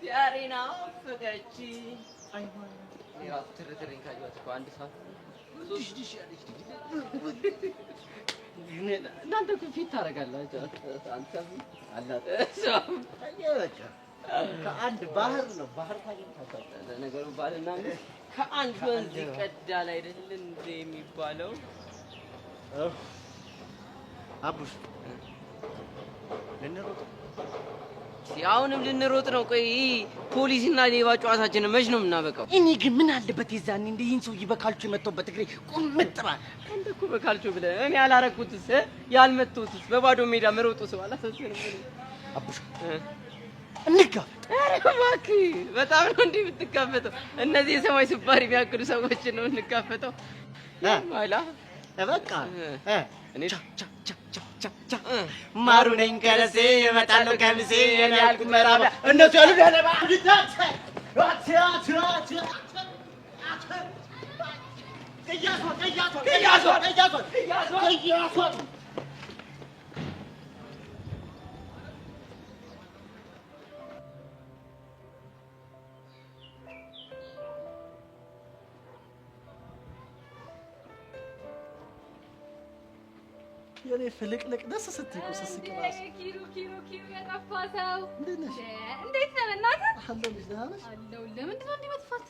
ያሬና ፈገቺ አይሆን የራሱ ትርትሪን ካዩት እኮ አንድ ሰዓት ዲሽ ያለች እናንተ እኮ ፊት ታደርጋላችሁ አንተ አላት አየበቃ ከአንድ ባህር ነው ባህር ታገኝታለህ ነገሩ ባልና ከአንድ ወንዝ ይቀዳል አይደል እንዴ የሚባለው አቡሽ ልንሮጥ ያውንም ልንሮጥ ነው ቆይ ፖሊስና ሌባ ጨዋታችን መች ነው የምናበቃው እኔ ግን ምን አለበት ይዛን እንደ ይህን ሰውዬ በካልቾ የመጣበት እግሬ ቁምጥራ አንተ እኮ በካልቾ ብለህ እኔ ያላረኩትስ ያልመጣሁትስ በባዶ ሜዳ መሮጡ ሰው አላሰሰንም አቡሽ እንጋፈጥ እባክህ በጣም ነው እንዴ የምትጋፈጠው እነዚህ የሰማይ ስባሪ የሚያክሉ ሰዎች ነው እንጋፈጠው ማይላ በቃ እኔ ማሩ ነኝ ከለሴ እመጣለሁ ከምሴ እኔ ያልኩት መራባ እነሱ ያሉት ያለባ የኔ ፍልቅልቅ ደስ ስትይ እኮ ስስቂ ራስ ኪሩ የጠፋሰው እንዴት ነሽ? እንዴት ነህ እናትህ? አለሁልሽ። ደህና ነሽ? አለሁ። ለምንድን ነው እንዲህ መጥፋት?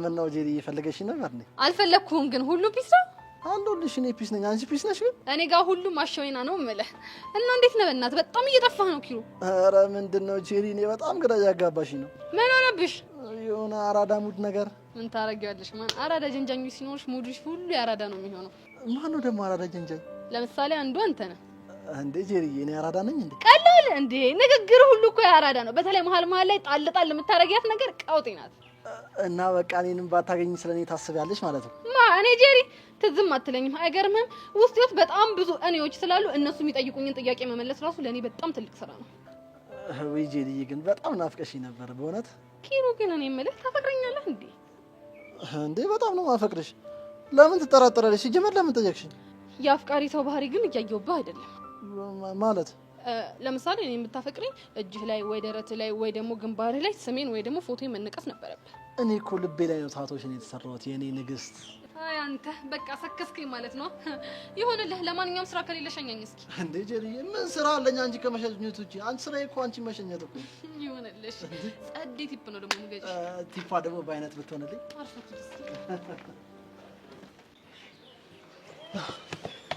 ምነው ጄሪ እየፈለገሽ ነበር እንዴ? አልፈለግኩም፣ ግን ሁሉ ፒስ ነው። አለሁልሽ። እኔ ፒስ ነኝ፣ አንቺ ፒስ ነሽ? ግን እኔ ጋር ሁሉም አሸወይና ነው የምልህ። እና እንዴት ነህ በእናትህ? በጣም እየጠፋህ ነው ኪሩ። ኧረ ምንድን ነው ጄሪ፣ እኔ በጣም ግራ እያጋባሽኝ ነው። ምን ሆነብሽ? የሆነ አራዳ ሙድ ነገር። ምን ታረጊዋለሽ? ማን አራዳ ጀንጃኝ ሲኖርሽ ሙድሽ ሁሉ ያራዳ ነው የሚሆነው። ማን ነው ደግሞ አራዳ ጀንጃኝ? ለምሳሌ አንዱ አንተ ነህ እንዴ ጄሪዬ። እኔ አራዳ ነኝ እንዴ? ቀላል እንዴ? ንግግር ሁሉ እኮ ያራዳ ነው። በተለይ መሀል ላይ ጣል ጣል የምታረጊያት ነገር ቀውጤ ናት። እና በቃ እኔንም ባታገኝ ስለኔ ታስቢያለሽ ማለት ነው? እኔ ጄሪ ትዝም አትለኝም። አይገርምህም? ውስጥ በጣም ብዙ እኔዎች ስላሉ እነሱ የሚጠይቁኝን ጥያቄ መመለስ ራሱ ለኔ በጣም ትልቅ ስራ ነው። ወይ ጄሪዬ ግን በጣም ናፍቀሽኝ ነበር በእውነት። ኪሩ ግን እኔ የምልህ ታፈቅረኛለህ እንዴ? እንዴ በጣም ነው ማፈቅርሽ። ለምን ትጠራጠራለሽ? ሲጀመር ለምን ጠየቅሽኝ? የአፍቃሪ ሰው ባህሪ ግን እያየሁብህ አይደለም ማለት። ለምሳሌ እኔ የምታፈቅረኝ እጅህ ላይ ወይ ደረትህ ላይ ወይ ደግሞ ግንባርህ ላይ ስሜን ወይ ደግሞ ፎቶዬን መነቀስ ነበረብህ። እኔ እኮ ልቤ ላይ ነው ታቶሽን የተሰራሁት የኔ ንግስት። አይ አንተ በቃ ሰከስከኝ ማለት ነው። ይሁንልህ። ለማንኛውም ስራ ከሌለ ሸኛኝ እስኪ። እንዴ ጄሪዬ ምን ስራ አለኝ አንቺ ከመሸኘት ውጪ? አንቺ ስራዬ እኮ አንቺ መሸኘት እኮ። ይሁንልሽ። ጸዴ ቲፕ ነው ደግሞ ንገጂ። ቲፓ ደግሞ በአይነት ብትሆንልኝ።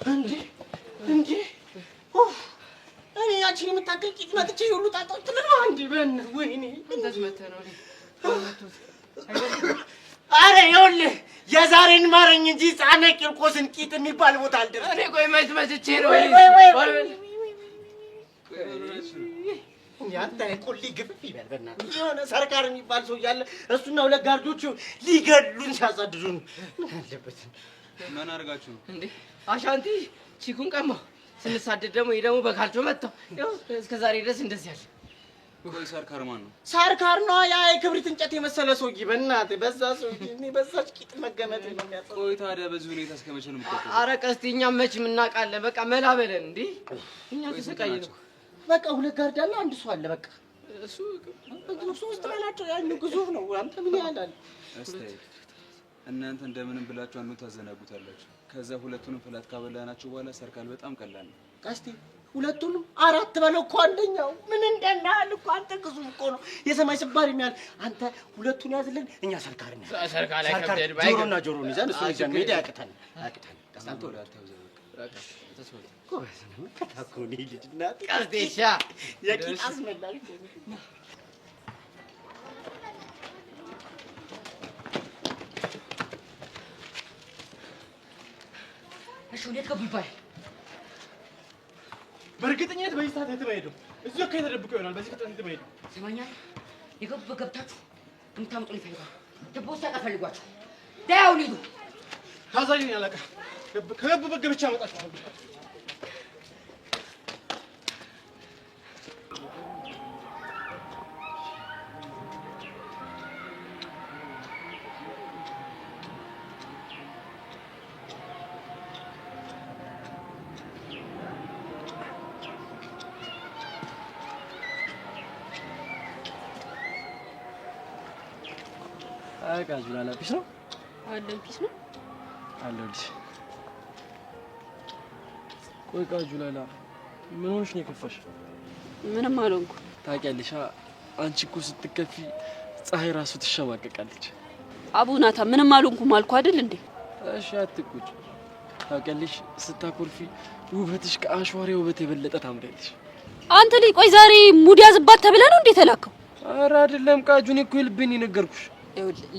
እንዴ እኔ አንቺን የምታገል ቂጥ መጥቼ ሁሉ ጣጣዎች ትልማ እንዴ? ወይኔ እንደዚህ መተህ ነው አረ ይኸውልህ የዛሬን ማረኝ እንጂ ጻነ ቂርቆስን ቂጥ የሚባል ቦታ አልደረሰም። እኔ ቆይ መቼ ነው ያንተ ቆሊ ግፍፍ ይበል በእናትህ። የሆነ ሰርካር የሚባል ሰው እያለ እሱና ሁለት ጋርዶቹ ሊገድሉን ሲያሳድዱን ምን አለበት? ምን አድርጋችሁ እንዴ? አሻንቲ ቺኩን ቀማ ስንሳደድ ደግሞ ይሄ ደግሞ በካልቾ መጣው። ያው እስከ ዛሬ ድረስ እንደዚህ ያለ ቆይ ሰርካር ማን ነው? ሰርካር ነው ያ የክብሪት እንጨት የመሰለ ሰውዬ። በእናትህ በዛ ሰውዬ እኔ በዛች ቂጥ መገመት ነው የሚያጠው። ቆይ ታዲያ በዚህ ሁኔታ እስከ መቼ ነው የምትቆየው? ኧረ ቀስቲ እኛም መች እናውቃለን። በቃ መላበለን እንዴ እኛ ተሰቃየ ነው። በቃ ሁለት ጋርድ አለ፣ አንድ ሰው አለ። በቃ እሱ ሶስት ናቸው። ያን ግዙፍ ነው። አንተ ምን ያህል እስቲ እናንተ እንደምንም ብላችሁ አንዱ ታዘናጉታላችሁ። ከዛ ሁለቱንም ፍላት ካበላናቸው በኋላ ሰርካል በጣም ቀላል ነው። ቀስቲ ሁለቱንም አራት በለው እኮ አንደኛው ምን እንደናል እኮ አንተ ግዙፍ እኮ ነው። የሰማይ ስባሪ የሚያል አንተ ሁለቱን ያዝልን፣ እኛ ሰርካር ነው። ሰርካል ላይ ከብደድ ባይ ጆሮና ጆሮን ይዘን እሱ ይዘን ሜዳ ያቅታል። ቀስታንቶ ላታውዘ በቃ ተስማማ ኮባሰነ ከታኮኒ ልጅና ቀስቴሻ የቂጥ አስመላል እሺ ወዴት ገቡ ይባል? በእርግጠኝነት በዚህ ሰዓት የት በሄዱ? እዚሁ እኮ የተደብቀው ይሆናል። በዚህ ፍጥነት የት በሄዱ? ሰማኛል። የገቡ ገብታችሁ እንታምጡልኝ ይፈልጋል። ደቦ ሳቃ ፈልጓችሁ ዳው ሊዱ ታዛዥ ነኝ አለቃ። ከገቡ በገብቻ አመጣችኋለሁ። አቃጁ ላላ ፒስ ነው አለን ፒስ ነው አለልሽ። ቆይ ቃጁ ላላ ምን ሆነሽ ነው የከፋሽ? ምንም አልሆንኩ። ታውቂያለሽ አንቺ እኮ ስትከፊ ፀሐይ ራሱ ትሸማቀቃለች። አቡናታ ምንም አልሆንኩም አልኩ አይደል እንዴ? እሺ አትቁጭ። ታውቂያለሽ ስታኮርፊ ውበትሽ ከአሽዋሪ ውበት የበለጠ ታምሪያለሽ። አንተ ልጅ ቆይ ዛሬ ሙድ ያዝባት ተብለ ነው እንዴ ተላከው? ኧረ አይደለም ቃጁ እኔ እኮ ልብህን የነገርኩሽ።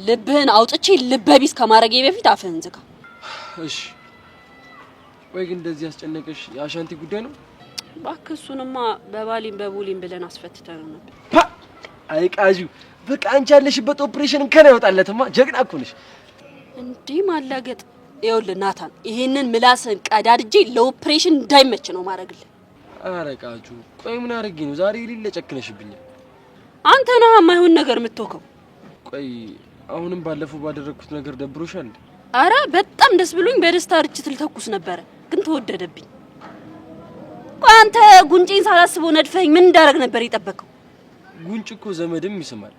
ልብህን አውጥቼ ልበቢስ ከማረጌ በፊት አፍህን ዝጋ። እሺ ወይ ግን እንደዚህ ያስጨነቀሽ የአሻንቲ ጉዳይ ነው? እባክህ እሱንማ በባሊም በቡሊም ብለን አስፈትተን ነው። አይ ቃጁ በቃ አንቺ ያለሽበት ኦፕሬሽን ከና ይወጣለትማ። ጀግና እኮ ነሽ እንዴ ማላገጥ። ይኸውልህ ናታን ይሄንን ምላስን ቀዳድጄ ለኦፕሬሽን እንዳይመች ነው ማረግልህ። ኧረ ቃጁ ቆይ ምን አድርጌ ነው ዛሬ ሊለ ጨክነሽብኛል? አንተ ነህ የማይሆን ነገር የምትወከው። ቆይ አሁንም ባለፈው ባደረኩት ነገር ደብሮሻል? አረ በጣም ደስ ብሎኝ በደስታ ርችት ልተኩስ ነበረ ግን ተወደደብኝ። ቆይ አንተ ጉንጬን ሳላስበው ነድፈኝ ምን እንዳረግ ነበር የጠበቀው? ጉንጭ እኮ ዘመድም ይስማል።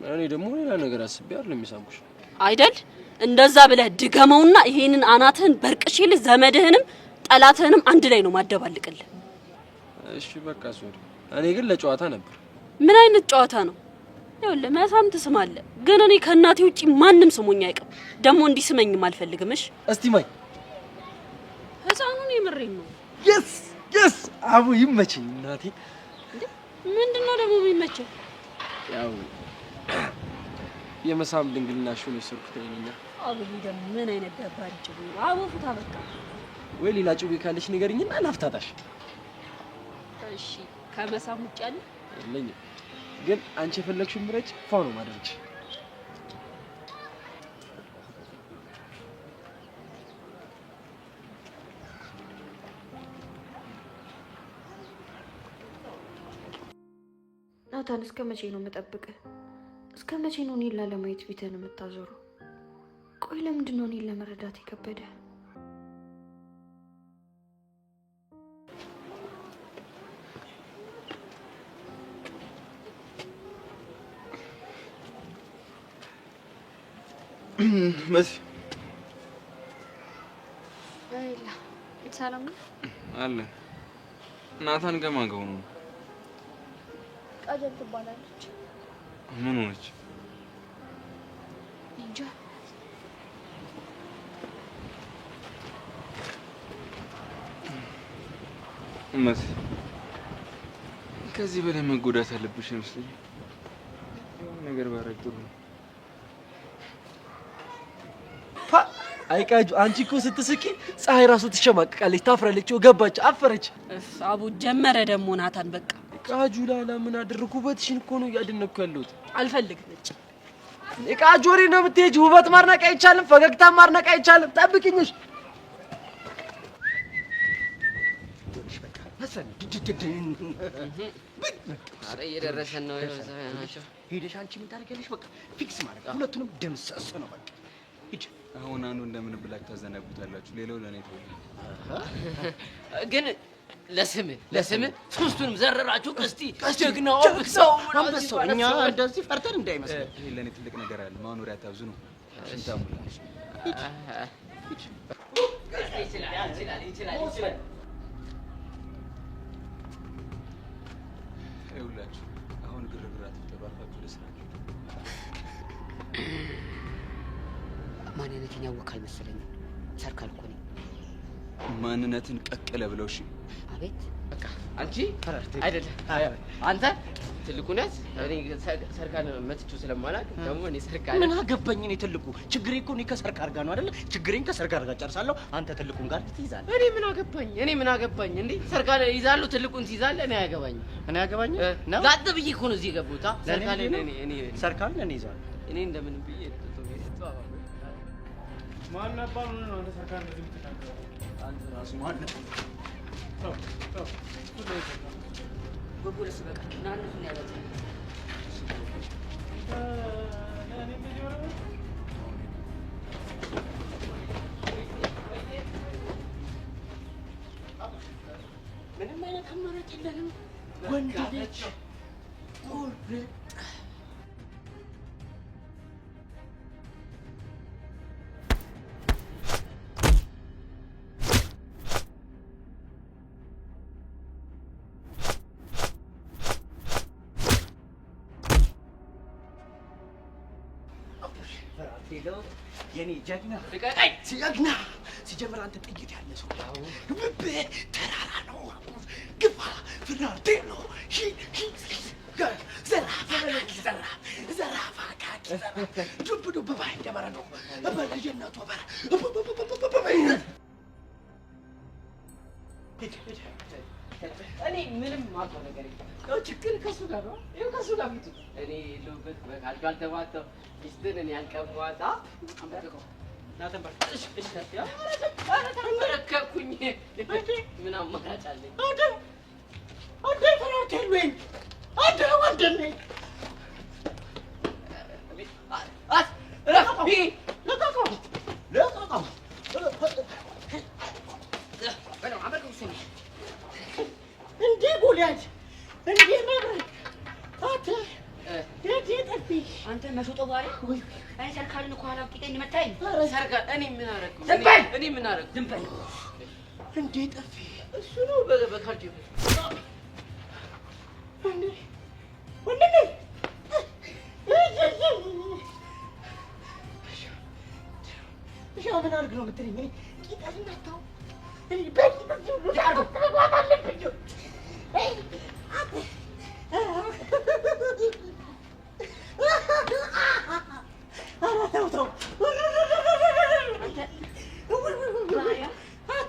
እኔ ደግሞ ሌላ ነገር አስቤ አይደለም የሚሳምኩሽ አይደል? እንደዛ ብለህ ድገመውና ይሄንን አናትህን በርቅሽልህ ዘመድህንም ጠላትህንም አንድ ላይ ነው ማደባልቅልህ። እሺ በቃ ሶሪ። እኔ ግን ለጨዋታ ነበር። ምን አይነት ጨዋታ ነው? ይኸውልህ መሳም ትስማለህ ግን እኔ ከእናቴ ውጪ ማንም ስሞኝ አይቀም። ደግሞ እንዲስመኝም አልፈልግም። እሺ እስቲ ማይ ህፃኑን የምሬን ነው። የስ አቡ ይመችኝ እናቴ። ምንድነው ደግሞ የሚመቸው? ያው የመሳም ድንግልናሽ ነው የሰርኩት ነኝና። አቡ ደግሞ ምን አይነት ደባሪ ጭቡ ነው? አቡ ፍታ በቃ። ወይ ሌላ ጭቡ ካለሽ ንገሪኝና ላፍታታሽ። እሺ ከመሳም ውጪ አለ የለኝም ግን አንቺ የፈለግሽው ምረጭ ፋው ነው ማድረግሽ። ናታን እስከ መቼ ነው መጠብቅህ? እስከ መቼ ነው እኔን ላለማየት ፊትህን የምታዞረው? ቆይ ለምንድን ነው እኔን ለመረዳት የከበደ? መሲ አይላ ሰላም ነው አለ። ናታን ገማን ጋር ነው። ቃጀል ትባላለች። ምን ሆነች? እንጃ። መሲ ከዚህ በላይ መጎዳት አለብሽ ይመስለኛል። ነገር ባረግ ጥሩ ነው። አይቃጁ አንቺ እኮ ስትስቂ ፀሐይ ራሱ ትሸማቀቃለች፣ ታፍራለች፣ ገባች፣ አፈረች። አቡ ጀመረ ደግሞ ናታን በቃ። ቃጁ ላላ ምን አደረኩ? ውበትሽን እኮ ነው ያደነኩ ያለሁት። አልፈልግም እጭ ቃጁ ወሬ ነው የምትሄጂው። ውበት ማድነቅ አይቻልም፣ ፈገግታ ማድነቅ አይቻልም። ጠብቂኝሽ። አረ እየደረሰን ነው ያናቸው። ሄደሽ አንቺ ምን ታደርጊያለሽ? በቃ ፊክስ ማለት ሁለቱንም ደምሰስ ነው በቃ። ሂጂ። አሁን አንዱ እንደምን ብላችሁ ታዘናጉታላችሁ፣ ሌላው ለኔ ተወው። ግን ለስም ሶስቱንም ዘረራችሁ። ቀስቲ ጀግናው አንበሳው አንበሳው እኛ እንደዚህ ፈርተን እንዳይመስል። ይሄ ለኔ ትልቅ ነገር አለ። ማኖሪያ ታብዙ ነው። ሽንታሙላ ይችላል። ይኸውላችሁ አሁን ግርግራት ተባርካችሁ ለስራችሁ ማንነትን ያወካል መሰለኝ። ሰርካል እኮ ነኝ። ማንነትን ቀቀለ ብለው እሺ። አቤት በቃ አንቺ አይደለም አንተ ትልቁ ነህ። እኔ ሰርካል መጥቼው ስለማላውቅ ደግሞ እኔ ሰርካል ምን አገባኝ? እኔ ትልቁ ችግሬ እኮ እኔ ከሰርካል ጋር ነው አይደል? ችግሬን ከሰርካል ጋር ጨርሳለሁ። አንተ ትልቁን ጋር ትይዛለህ። እኔ ምን አገባኝ እንዴ? ሰርካል ይዛሉ፣ ትልቁን ትይዛለህ። እኔ አያገባኝ ነው። ላጥ ብዬ እኮ ነው እዚህ የገቡት። ሰርካል እኔ ይዛለሁ። እኔ እንደምን ብዬ ማን ነበር ነው አንተ ሰርካል እንደዚህ የምትናገረው? አንተ ራሱ ማን ነበር? በፖሊስ በቃ ናንሱን ያለው ምንም አይነት አማራጭ የለንም። ወንድ ልጅ ቁርጥ ሄሎ የኔ ጀግና ልቀቀኝ! ጀግና ሲጀምር አንተ ጥይት ያለ ሰው ልብ ተራራ ነው ግባ ፍራርቴ ነው ዘራፍ አካኪ ዱብ ዱብ ባይ እንደበረዶ በልጅነቱ በረ እኔ ምንም ማውቀው ነገር የለም። ችግር ከእሱ ጋር ነው። ይኸው ከእሱ ጋር ፊቱ እኔ የለሁበት በቃል አልተማተው ሚስትን እኔ ያልቀሟጣ አንበርከው ተንበረከኩኝ። ምን አማራጭ አለኝ? አንተ ፈራርቴልኝ አንተ ወንድሜ እንዴ ጎልያድ እንዴ መብረቅ አንተ መሾጦ ባሪ እኔ ሰርካልን እኮ አላውቅኝ መታኝ ሰርካ እኔ ምን አደረኩ? እኔ ምን አደረኩ? ዝም በል እንዴ ጠፊ እሱ ነው በካልጆ ወንድሜ ወንድሜ ምን አድርግ ነው የምትለኝ? ቂጣ እንዳታው እኔ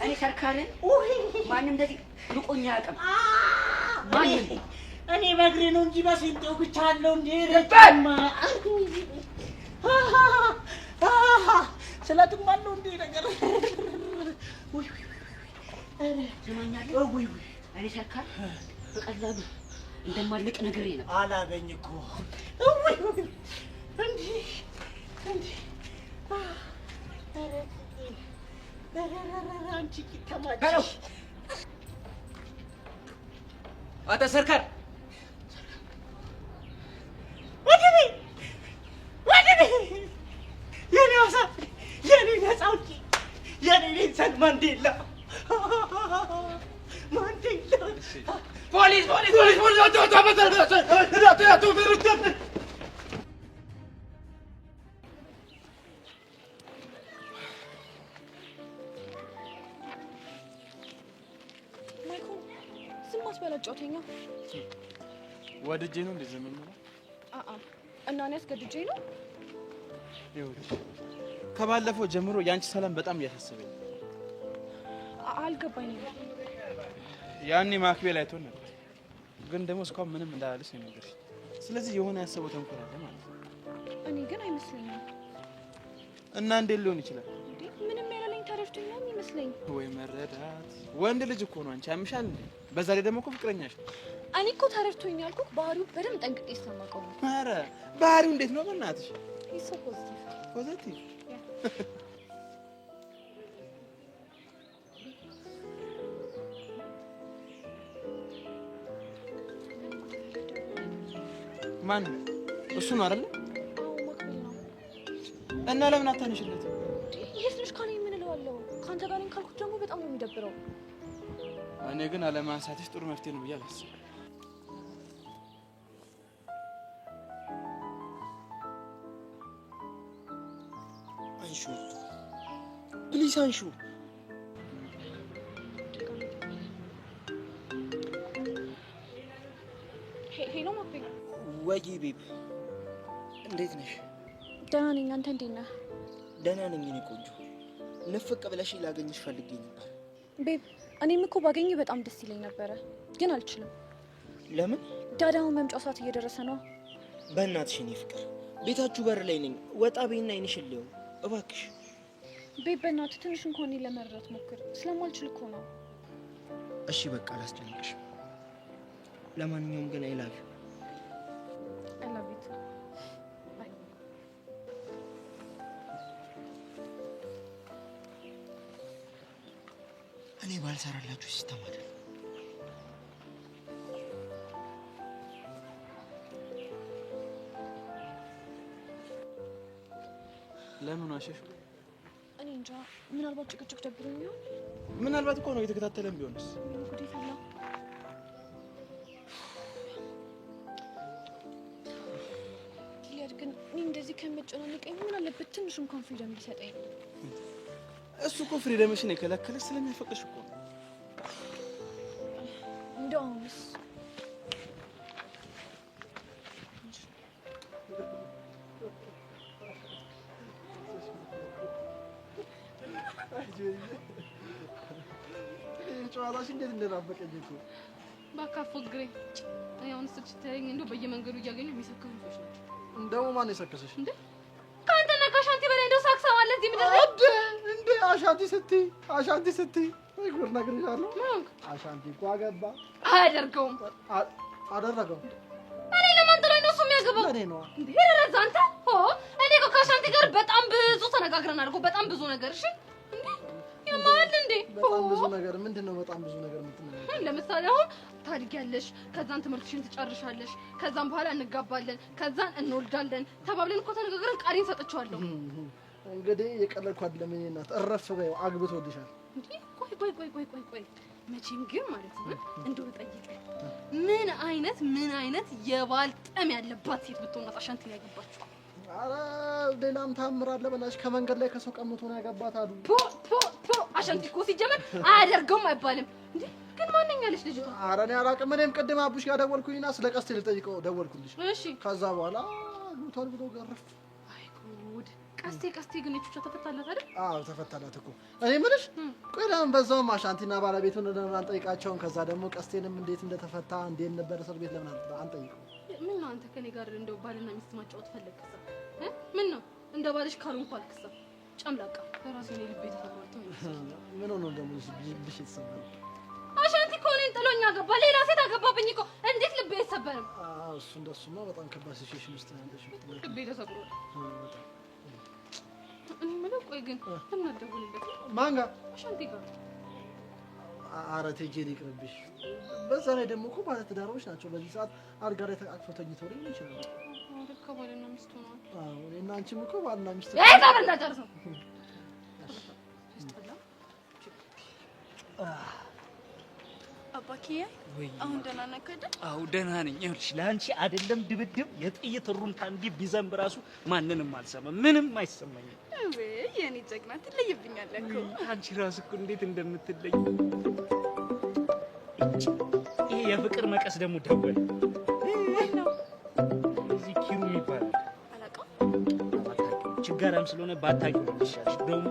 እኔ ሰርካልን ማንም እንደዚህ ልቆኛ አያውቅም። እኔ በእግሬ ነው እንጂ በስንጤው ብቻ አለው እንዴ ረጅማ ስለትም አለው እንዴ ነገር ትሰማኛለህ? እኔ ሰርካል በቀላሉ እንደማልቅ ነገር ነበር። አላገኝ እኮ እንዴ እንዴ አንቺ ኪታማች አንተ ሰርካል ወዲህ የኔ አሳ የኔ ነፃ አውጪ የኔ ኔልሰን ማንዴላ ፖሊስ ማይኮ ዝም አትበላት ጮተኛ ወድጄ ነው እንደዚህ ምን ነው እና እኔ አስገድጄ ነው ይኸውልሽ ከባለፈው ጀምሮ ያንቺ ሰላም በጣም እያሳሰበኝ አልገባኝም ያኔ ማክቤል አይቶን ነበር ግን ደግሞ እስካሁን ምንም እንዳላለሽ ነው ነገርሽ ስለዚህ የሆነ ያሰበው ተንኮል አለ ማለት ነው እኔ ግን አይመስለኝም እና እንዴት ሊሆን ይችላል እንዴ ምንም ያላለኝ ተረድቶኝ ነው የሚመስለኝ ወይ መረዳት ወንድ ልጅ እኮ ነው አንቺ ያምሻል እንዴ በዛ ላይ ደግሞ እኮ ፍቅረኛሽ እኔ እኮ ተረድቶኝ ያልኩት ባህሪው በደንብ ጠንቅቄ ስለማውቀው ነው ኧረ ባህሪው እንዴት ነው በእናትሽ ሂስ ሶ ፖዚቲቭ ማን እሱ ነው አይደል? አዎ ማክቤል ነው። እና ለምን አታነሽለት? ይሄስ ልጅ ካኔ ምን እለዋለሁ? ካንተ ጋር ነኝ ካልኩት ደግሞ በጣም ነው የሚደብረው። እኔ ግን አለማንሳትሽ ጥሩ መፍትሄ ነው ብዬ አላስብም። አንሹ ፕሊስ አንሹ ሄሎ ማክቤል ወይ ቤብ እንዴት ነሽ? ደህና ነኝ። አንተ እንዴት ነህ? ደህና ነኝ እኔ ቆንጆ። ንፍቅ ብለሽ ላገኝሽ ፈልጌ ነበር። ቤብ እኔም እኮ ባገኘህ በጣም ደስ ይለኝ ነበረ፣ ግን አልችልም። ለምን? ዳዳውን መምጫው ሰዓት እየደረሰ ነው። በእናትሽ እኔ ፍቅር ቤታችሁ በር ላይ ነኝ። ወጣ በይና አይንሽን ልየው እባክሽ። ቤብ በእናትህ ትንሽ እንኳን እኔን ለመረዳት ሞክር። ስለማልችል እኮ ነው። እሺ በቃ አላስጨንቅሽም። ለማንኛውም ግን አይ ላቭ ዩ። አይ ላቭ ዩ ቱ። ባይ። እኔ ባልሰራላችሁ ሲስተም አይደል። ለምን ዋሸሽ? እኔ እንጃ፣ ምናልባት ጭቅጭቅ ደብሮኝ ይሆን? ምናልባት እኮ ነው የተከታተለን ቢሆንስ? ጉዴ ፈላ። ሊያድ ግን እኔ እንደ እንደዚህ ከመጨናነቀኝ ምን አለበት ትንሽ እንኳን ፍሪደም ቢሰጠኝ። እሱ እኮ ፍሪደምሽን የከለከለሽ ስለሚያፈቅርሽ እኮ ነው። እንደውምስ ጨዋታሽ እንዴት እንደናፈቀኝ እኮ ባካፎት ግሬ አሁን ስትተኝ እንደው በየመንገዱ እያገኙ የሚሰክሩ ልጆች ናቸው። እንደው ማን የሰከሰሽ እንዴ? ከአንተና ከአሻንቲ በላይ እንደው ሳክሳው አለ እዚህ ምድር ላይ እንዴ? አሻንቲ ስትይ ወይ ጉድ ነግሬሻለሁ። አሻንቲ እኮ አገባ። አያደርገውም። አደረገው። እኔ ለማን ጥሎኝ ነው እሱ የሚያገባው? እኔ ነው እንዴ? ረዛ አንተ እኔ እኮ ከአሻንቲ ጋር በጣም ብዙ ተነጋግረናል እኮ በጣም ብዙ ነገር። እሺ እንዴ ያማል እንዴ? በጣም ብዙ ነገር ምንድነው? በጣም ብዙ ነገር ምትነግሪኝ? ለምሳሌ አሁን ታድጊያለሽ፣ ከዛን ትምህርትሽን ትጨርሻለሽ፣ ከዛን በኋላ እንጋባለን፣ ከዛን እንወልዳለን ተባብለን እኮ ተነጋግረን ቃሌን ሰጥቼዋለሁ። እንግዲህ የቀለድኩ አይደለም እኔ እናት። እረፍ በይው፣ አግብቶልሻል። እንዴ ቆይ መቼም ግን ማለት ነው እንደው ልጠይቅህ፣ ምን አይነት የባል ጠም ያለባት ሴት ብትሆን ነው አሻንቲን ያገባችው? ኧረ ሌላም ታምር አለ በላሽ። ከመንገድ ላይ ከሰው ቀምቶ ነው ያገባት አሉ። አሻንቲ እኮ ሲጀመር አያደርገውም አይባልም እንዴ? ግን ማንኛለሽ ልጅቷ? ኧረ እኔ አላውቅም። እኔም ቅድም አቡሽ ጋር ደወልኩኝና ስለ ቀስቴ ልጠይቀው ደወልኩልሽ። እሺ ከዛ በኋላ ሉታል ብሎ ገረፍ። አይ ጉድ! ቀስቴ ግን እቹቻ ተፈታላት አይደል? አዎ ተፈታላት እኮ። እኔ የምልሽ ቆይ ለምን በዛውም አሻንቲና ባለቤቱን ለምን አንጠይቃቸውም? ከዛ ደግሞ ቀስቴንም እንዴት እንደተፈታ እንዴት ነበር እስር ቤት ለምን አንጠይቀው? ምን ነው አንተ ከኔ ጋር እንደው ባልና ሚስት ማጫወት ፈለግከሳ? ምን ነው እንደ ባልሽ ካልሆንኩ አልክሳ? ጨምላቃ ለራሴ ነው ልቤ ተፈራርተው ነው። ምን ሆነ ደግሞ ልብሽ የተሰበረ? አሻንቲ እኮ እኔን ጥሎኝ አገባ፣ ሌላ ሴት አገባብኝ እኮ። እንዴት ልቤ አይሰበርም? አዎ እሱ እንደሱማ በጣም ከባድ ሲቹዌሽን ውስጥ ነው ያለሽው። ልቤ ተሰብሯል። እኔ የምለው ቆይ ግን ለምን አትደውልለት? ማን ጋር? አሻንቲ ጋር። ኧረ ቴጄ ይቅርብሽ። በዛ ላይ ደግሞ እኮ ባለ ትዳሮች ናቸው። በዚህ ሰዓት አልጋ ላይ ተቃቅፈው ተኝተው ሊሆን ይችላል። አዎ ባልና ሚስት ሆነዋል። አዎ እና አንቺም እኮ ባልና ሚስት ታበላ ጨርሰው። አባኪያ አሁን ደህና ነህ አይደል? አዎ ደህና ነኝ። ይኸውልሽ ለአንቺ አይደለም ድብድብ የጥይት ሩምታ እንዲህ ቢዘንብ ራሱ ማንንም አልሰማም፣ ምንም አይሰማኝም። ወይ የኔ ጀግና ትለይብኛለህ እኮ። አንቺ ራስ እኮ እንዴት እንደምትለይ። ይሄ የፍቅር መቀስ ደግሞ ደወለ። እዚህ ኪሩ ይባላል። አላውቅም። ችጋራም ስለሆነ ባታውቂው ነው የሚሻልሽ። ደግሞ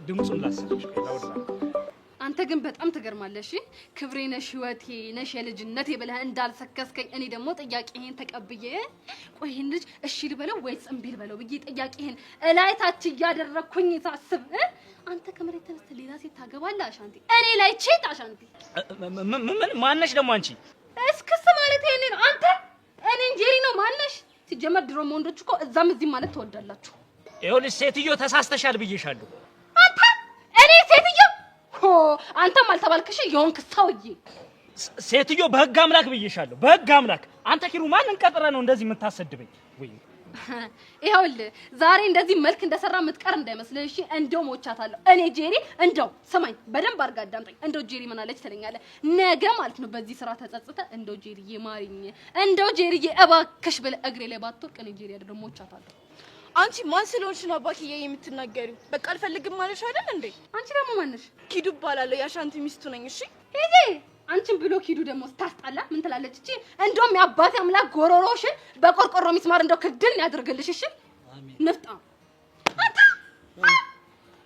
ድምፁን ላሰብሽ ላውራ። አንተ ግን በጣም ትገርማለሽ። ክብሬ ነሽ፣ ህይወቴ ነሽ፣ የልጅነቴ ብለህ እንዳልሰከስከኝ እኔ ደግሞ ጥያቄህን ተቀብዬ ቆይ ይሄን ልጅ እሺ ልበለው ወይስ እምቢ ልበለው ብዬ ጥያቄህን እላይ ታች እያደረኩኝ ሳስብ አንተ ከመሬት ተነስተህ ሌላ ሴት ታገባለህ አሻንቲ? እኔ ላይ ቼት አሻንቲ? ምን ማነሽ ደግሞ አንቺ? እስክስ ማለት ይሄን ነው አንተ? እኔ እንጀሪ ነው ማነሽ? ሲጀመር ድሮም ወንዶች እኮ እዛም እዚህም ማለት ትወዳላችሁ። ይኸውልሽ ሴትዮ ተሳስተሻል ብዬሻለሁ። አንተ እኔ ሴትዮ አንተም አልተባልክሽ የሆንክ ሰውዬ። ሴትዮ በህግ አምላክ ብዬሻለሁ፣ በህግ አምላክ። አንተ ኪሩ ማንን ቀጥረህ ነው እንደዚህ የምታሰድበኝ? ወይ ይኸውልህ ዛሬ እንደዚህ መልክ እንደሰራ የምትቀር እንዳይመስልህ እሺ። እንደው ሞቻታለሁ እኔ ጄሪ። እንደው ስማኝ በደንብ አድርጋ አዳምጠኝ። እንደው ጄሪ ምን አለች ትለኛለህ ነገ ማለት ነው በዚህ ስራ ተጸጽተህ እንደው ጄሪዬ ማሪኝ፣ እንደው ጄሪዬ እባክሽ ብለህ እግሬ ላይ ባትወርቅ እኔ ጄሪ አይደለም ሞቻታለሁ። አንቺ ማን ስለሆንሽ ነው አባኪያ የምትናገሪው? በቃ አልፈልግም ማለሽ አይደል እንዴ? አንቺ ደግሞ ማነሽ? ኪዱ እባላለሁ፣ የአሻንቲ ሚስቱ ነኝ። እሺ ሂጂ። አንቺን ብሎ ኪዱ ደግሞ ስታስጣላ ምን ትላለች እቺ? እንደውም የአባቴ አምላክ ጎሮሮሽን በቆርቆሮ ሚስማር እንደው ክድል ያድርግልሽ። እሺ አሜን። ንፍጣ አንተ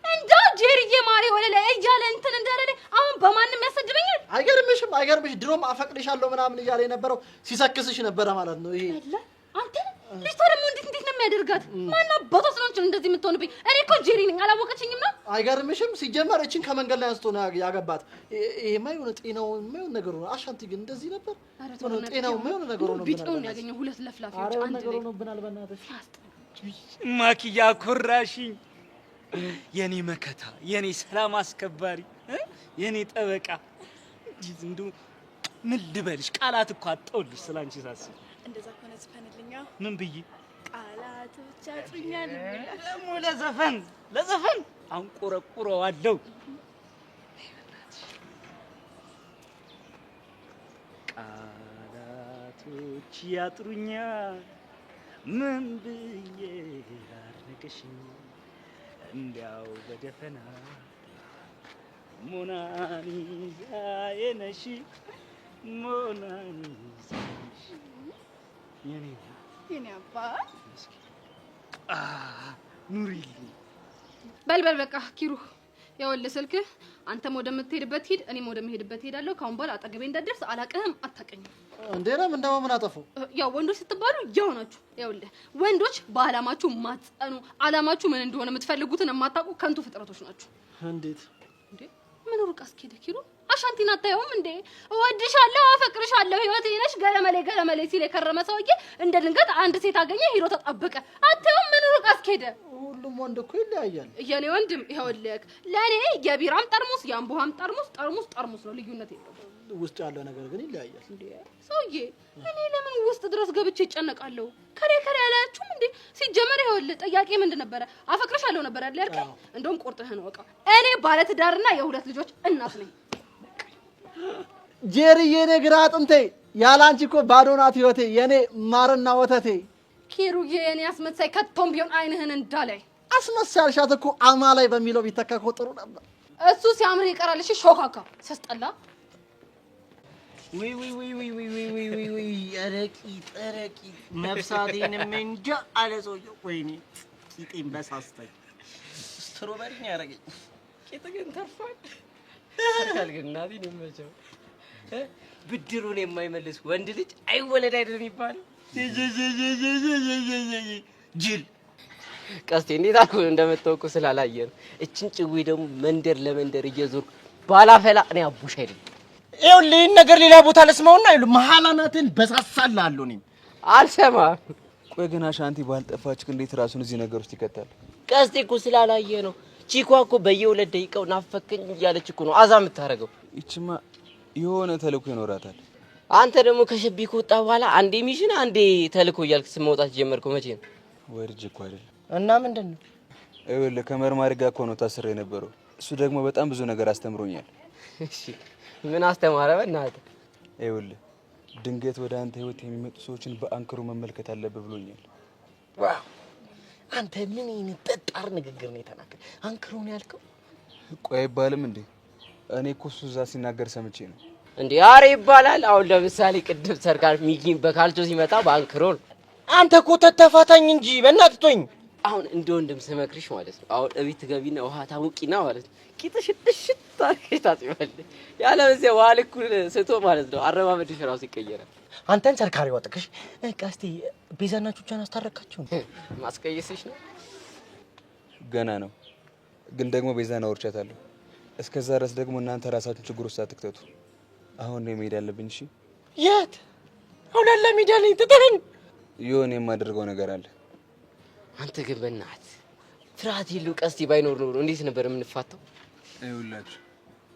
እንደው ጄሪዬ ማሪ ወለ ላይ እያለ እንትን እንዳለ አሁን በማንም ያሰድበኛል። አይገርምሽ? ድሮም አፈቅድሻለሁ ምናምን እያለ የነበረው ሲሰክስሽ ነበረ ማለት ነው። ይሄ አንተ ልጅቷ ደግሞ እንዴት ነው የሚያደርጋት? ማን አባቷ ስለሆነች እንደዚህ የምትሆንብኝ? እኔ እኮ ጄሪ ነኝ፣ አላወቀችኝም ነው? አይገርምሽም? ሲጀመር እቺን ከመንገድ ላይ አንስቶ ነው ያገባት። ይሄማ የሆነ ጤናው የማይሆን ነገር ነው። አሻንቲ ግን እንደዚህ ነበር። ጤናው የማይሆን ነገር ነው። ቢጤውን ያገኘው ሁለት ለፍላፊዎች አንድ ላይ ነው ብናል። በእናትሽ ማኪያ ኮራሽኝ። የኔ መከታ፣ የኔ ሰላም አስከባሪ፣ የኔ ጠበቃ። እንደው ምን ልበልሽ? ቃላት እኮ አጣሁልሽ ስላንቺ ሳስብ። እንደዛ ከሆነ ዝፈንልኛ። ምን ብዬ? ቃላቶች ያጥሩኛል። ደግሞ ለዘፈን አንቆረቁረዋለሁ። ቃላቶች ያጥሩኛል፣ ምን ብዬ ላድርግሽ እንዲያው በደፈና ሞናሊዛ የነሽ ሞናሊዛ የኔ አባት ኑሪልኝ። በል በቃ ኪሩ ያወለ ስልክህ አንተም ወደምትሄድበት ሂድ፣ እኔም ወደምሄድበት ሄዳለሁ። ካሁን በኋላ አጠገቤ እንዳትደርስ። አላውቅህም፣ አታውቀኝም። እንዴ ነው እንደው ምን አጠፉ? ያው ወንዶች ስትባሉ ያው ናችሁ። ያውልህ ወንዶች በአላማችሁ ማጸኑ፣ አላማችሁ ምን እንደሆነ የምትፈልጉትን የማታውቁ ከንቱ ፍጥረቶች ናችሁ። እንዴት እንዴ ምን ሩቅ አስኬደ ኪሩ? አሻንቲን አታየውም እንዴ? እወድሻለሁ፣ አፈቅርሻለሁ፣ ህይወቴ ነሽ ገለመሌ ሲል የከረመ ሰውዬ እንደ ድንገት አንድ ሴት አገኘ፣ ሂዶ ተጣበቀ። አታየውም? ምን ሩቅ አስኬደ? ሁሉም ወንድ እኮ ይለያያል። የኔ ወንድም ይኸውልህ፣ ለኔ የቢራም ጠርሙስ የአምቦሃም ጠርሙስ ነው፣ ልዩነት የለውም። ውስጥ ያለው ነገር ግን ይለያያል። እንዴ ሰውዬ፣ እኔ ለምን ውስጥ ድረስ ገብቼ ይጨነቃለሁ? ከሬ ያላችሁም እንዴ? ሲጀመር ይኸውልህ ጥያቄ ምንድን ነበረ? አፈቅርሻለሁ ነበር አይደል ያልከኝ? እንደውም ቁርጥህን ወቃ። እኔ ባለትዳርና የሁለት ልጆች እናት ነኝ። ጄሪዬ ነግራ አጥንቴ ያላንቺ እኮ ባዶ ናት ህይወቴ፣ የኔ ማርና ወተቴ። ኪሩዬ የኔ አስመሳይ ከቶም ቢሆን አይንህን እንዳላይ። አስመሳይ አልሻት እኮ አማላይ በሚለው ቢተካ እኮ ጥሩ ነበር። እሱ ሲያምር ይቀራል። እሺ ሾካካ ሲያስጠላ። ወይ ረቂት ነፍሳቴንም እንጃ አለ ሰውዬው። ወይኔ ቂጤን በሳስተኝ ስትሮበሪ ነው ያደረገኝ። ቂጥ ግን ተርፏል። ተርፏል ግን እናቴን ይመቸው። ብድሩን የማይመልስ ወንድ ልጅ አይወለድ አይደል የሚባለው? ጅል ቀስቴ እንዴት አልኩ እንደመጣው እኮ ስላላየን እቺን ጭዊ ደግሞ መንደር ለመንደር እየዞርኩ ባላፈላ እኔ አቡሽ አይደል። ይኸውልህ ይህን ነገር ሌላ ቦታ ልስማውና ይሉ መሐላናትን በሳሳላለሁ። እኔም አልሰማም። ቆይ ግን አሻንቲ ባልጠፋች እንዴት ራሱን እዚህ ነገር ውስጥ ይከታል? ቀስቴ እኮ ስላላየ ነው። ቺኳ እኮ በየሁለት ደቂቃው ናፈከኝ እያለች እኮ ነው አዛ የምታረገው። ይችማ የሆነ ተልእኮ ይኖራታል። አንተ ደግሞ ከሸቢ ከወጣ በኋላ አንዴ ሚሽን አንዴ ተልእኮ እያልክ መውጣት ጀመርከው። መቼ ነው? ወርጅ እኮ አይደል። እና ምንድነው? ይኸውልህ ከመርማሪ ጋር እኮ ነው ታስሬ የነበረው። እሱ ደግሞ በጣም ብዙ ነገር አስተምሮኛል። እሺ ምን አስተማረ? በእናትህ ይኸውልህ ድንገት ወደ አንተ ህይወት የሚመጡ ሰዎችን በአንክሮ መመልከት አለብህ ብሎኛል። ዋው አንተ ምን አይነት ጠጣር ንግግር ነው የተናገር? አንክሮ ነው ያልከው? ቆይ አይባልም እንዴ? እኔ እኮ እሱ እዛ ሲናገር ሰምቼ ነው እንዴ። አሬ ይባላል። አሁን ለምሳሌ ቅድም ሰርካል ሚጊን በካልቾ ሲመጣ በአንክሮ ነው። አንተ እኮ ተተፋታኝ እንጂ በእናትህ ተወኝ። አሁን እንደ ወንድም ስመክርሽ ማለት ነው። አሁን እቤት ገቢና ውሃ ታሙቂና ማለት ነው ቂጥሽ ድሽት ታርገሽ ታጥቢያለሽ። ያለበለዚያ ውሃ ልኩን ስቶ ማለት ነው አረማመድሽ ራሱ ይቀየራል። አንተን ሰርካሪ ወጥቅሽ ቀስቲ ቤዛና ቹቻን አስታረቃችሁ? ማስቀየስሽ ነው ገና ነው። ግን ደግሞ ቤዛና አውርቻታለሁ። እስከዛ ድረስ ደግሞ እናንተ ራሳችሁ ችግር ውስጥ አትክተቱ። አሁን ነው መሄድ ያለብኝ። እሺ የት? አሁን ለሚዳ ላይ ተተረን የሆነ የማደርገው ነገር አለ። አንተ ግን በእናትህ ፍርሃት የለው ቀስቲ ባይኖር ኖሮ እንዴት ነበር የምንፋታው? አይውላችሁ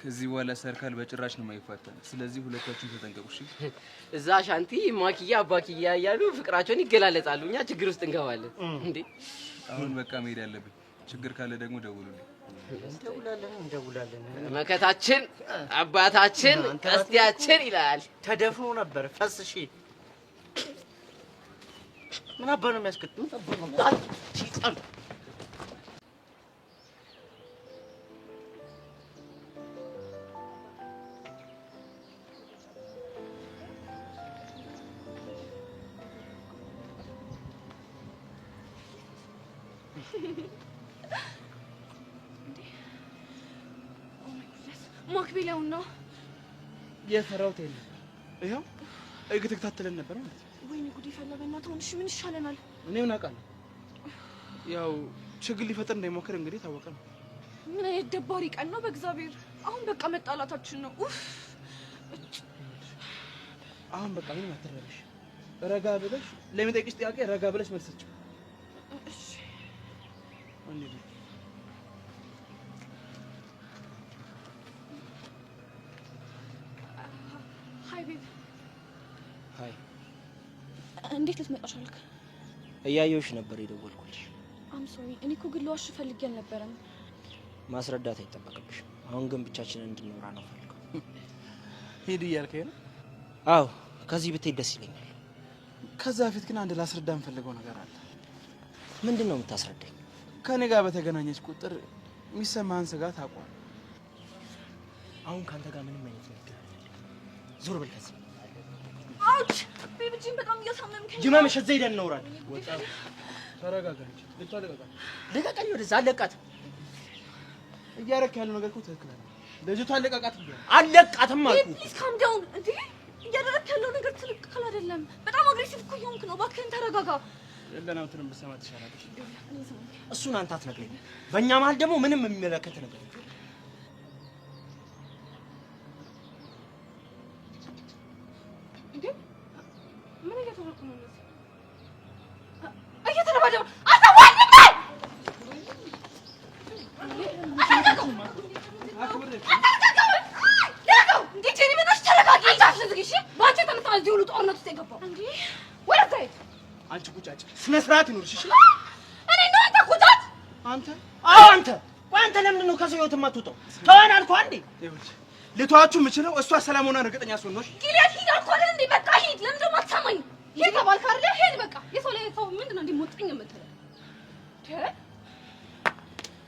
ከዚህ በኋላ ሰርካል በጭራሽ ነው የማይፋታ። ስለዚህ ሁለታችሁም ተጠንቀቁ። እሺ እዛ ሻንቲ ማኪያ አባኪያ እያሉ ፍቅራቸውን ይገላለጻሉ። እኛ ችግር ውስጥ እንገባለን እንዴ። አሁን በቃ መሄድ ያለብኝ። ችግር ካለ ደግሞ ደውሉልኝ። እንደውላለን። መከታችን አባታችን ቀስቲያችን ይላል። ተደፍኖ ነበር ፈስሺ ምን አባ ነው የሚያስከትለው? ማክቤላው ነው የፈራሁት የለም። ይኸው እየተከታተለን ነበር ማለት ነው። ወይኔ ጉድ ይፈላ። በእናትህ ሆንሽ ምን ይሻለናል? እኔ ምን አውቃለሁ። ያው ችግር ሊፈጠር እንዳይሞክር እንግዲህ ታወቀ ነው። ምን አይነት ደባሪ ቀን ነው በእግዚአብሔር። አሁን በቃ መጣላታችን ነው። ኡፍ አሁን በቃ ምን አትረበሽ። ረጋ ብለሽ ለሚጠይቅሽ ጥያቄ ረጋ ብለሽ መልስ ስጪው። እሺ እንዴ ሃይ ቤብ። ሃይ እንዴት ልትመጣ ቻልክ? እያየሁሽ ነበር የደወልኩልሽ። አም ሶሪ። እኔ እኮ ግን ልዋሽ ፈልጌ አልነበረም። ማስረዳት አይጠበቅብሽም። አሁን ግን ብቻችንን እንድንኖር ነው ፈልገው። ሂድ እያልከኝ ነው? አዎ ከዚህ ብትሄድ ደስ ይለኛል። ከዛ በፊት ግን አንድ ላስረዳ የምፈልገው ነገር አለ። ምንድን ነው የምታስረዳኝ? ከኔ ጋር በተገናኘች ቁጥር የሚሰማህን ስጋት አውቀዋለሁ። አሁን ካንተ ጋር ምንም አይነት ነገር ዞር በል ከዚህ። አውች ቤቢጂን በጣም እያሳመምከኝ። ጅማምሽ እዛ ሄደን እናውራለን። ተረጋጋ እንጂ ልታለቃቃት። ልቀቀኝ፣ ወደዛ አለቃት። እያረክ ያለው ነገር እኮ ትክክል ነው። ልጅቷ አለቃቃት ብያለሁ። አለቃትም አልኩ። ፕሊዝ ካም ዳውን። እንዴ እያደረክ ያለው ነገር ትክክል አይደለም። በጣም አግሬሲቭ እኮ እየሆንክ ነው። እባክህን ተረጋጋ። የለናውትንም ብትሰማ ትሻላለች። እሱን አንተ አትነግረኝ። በእኛ መሀል ደግሞ ምንም የሚመለከት ነገር የለም። እንዴ ምን እየተደረኩ ነው? እየተደባደቡ አታዋልኝ። አንቺ ቁጫጭ ስነ ስርዓት ይኖርሽ። እሺ እኔ ነው አንተ ቁጣት? አንተ አዎ አንተ። ቆይ አንተ ለምንድን ነው ከሰው ህይወት የማትወጣው? ተወን አልኩህ አንዴ። ይኸውልሽ ልተዋችሁ የምችለው እሷ ሰላም ሆና እርግጠኛ ስሆን ነው። ጊሊያድ ሂድ አልኩህ አይደል እንዴ? በቃ ሂድ። ለምን ደግሞ አትሰማኝ? ሂድ ተባልክ አይደል? ሂድ በቃ። የሰው ላይ ሰው ምንድን ነው እንዲሞጥኝ የምትለው?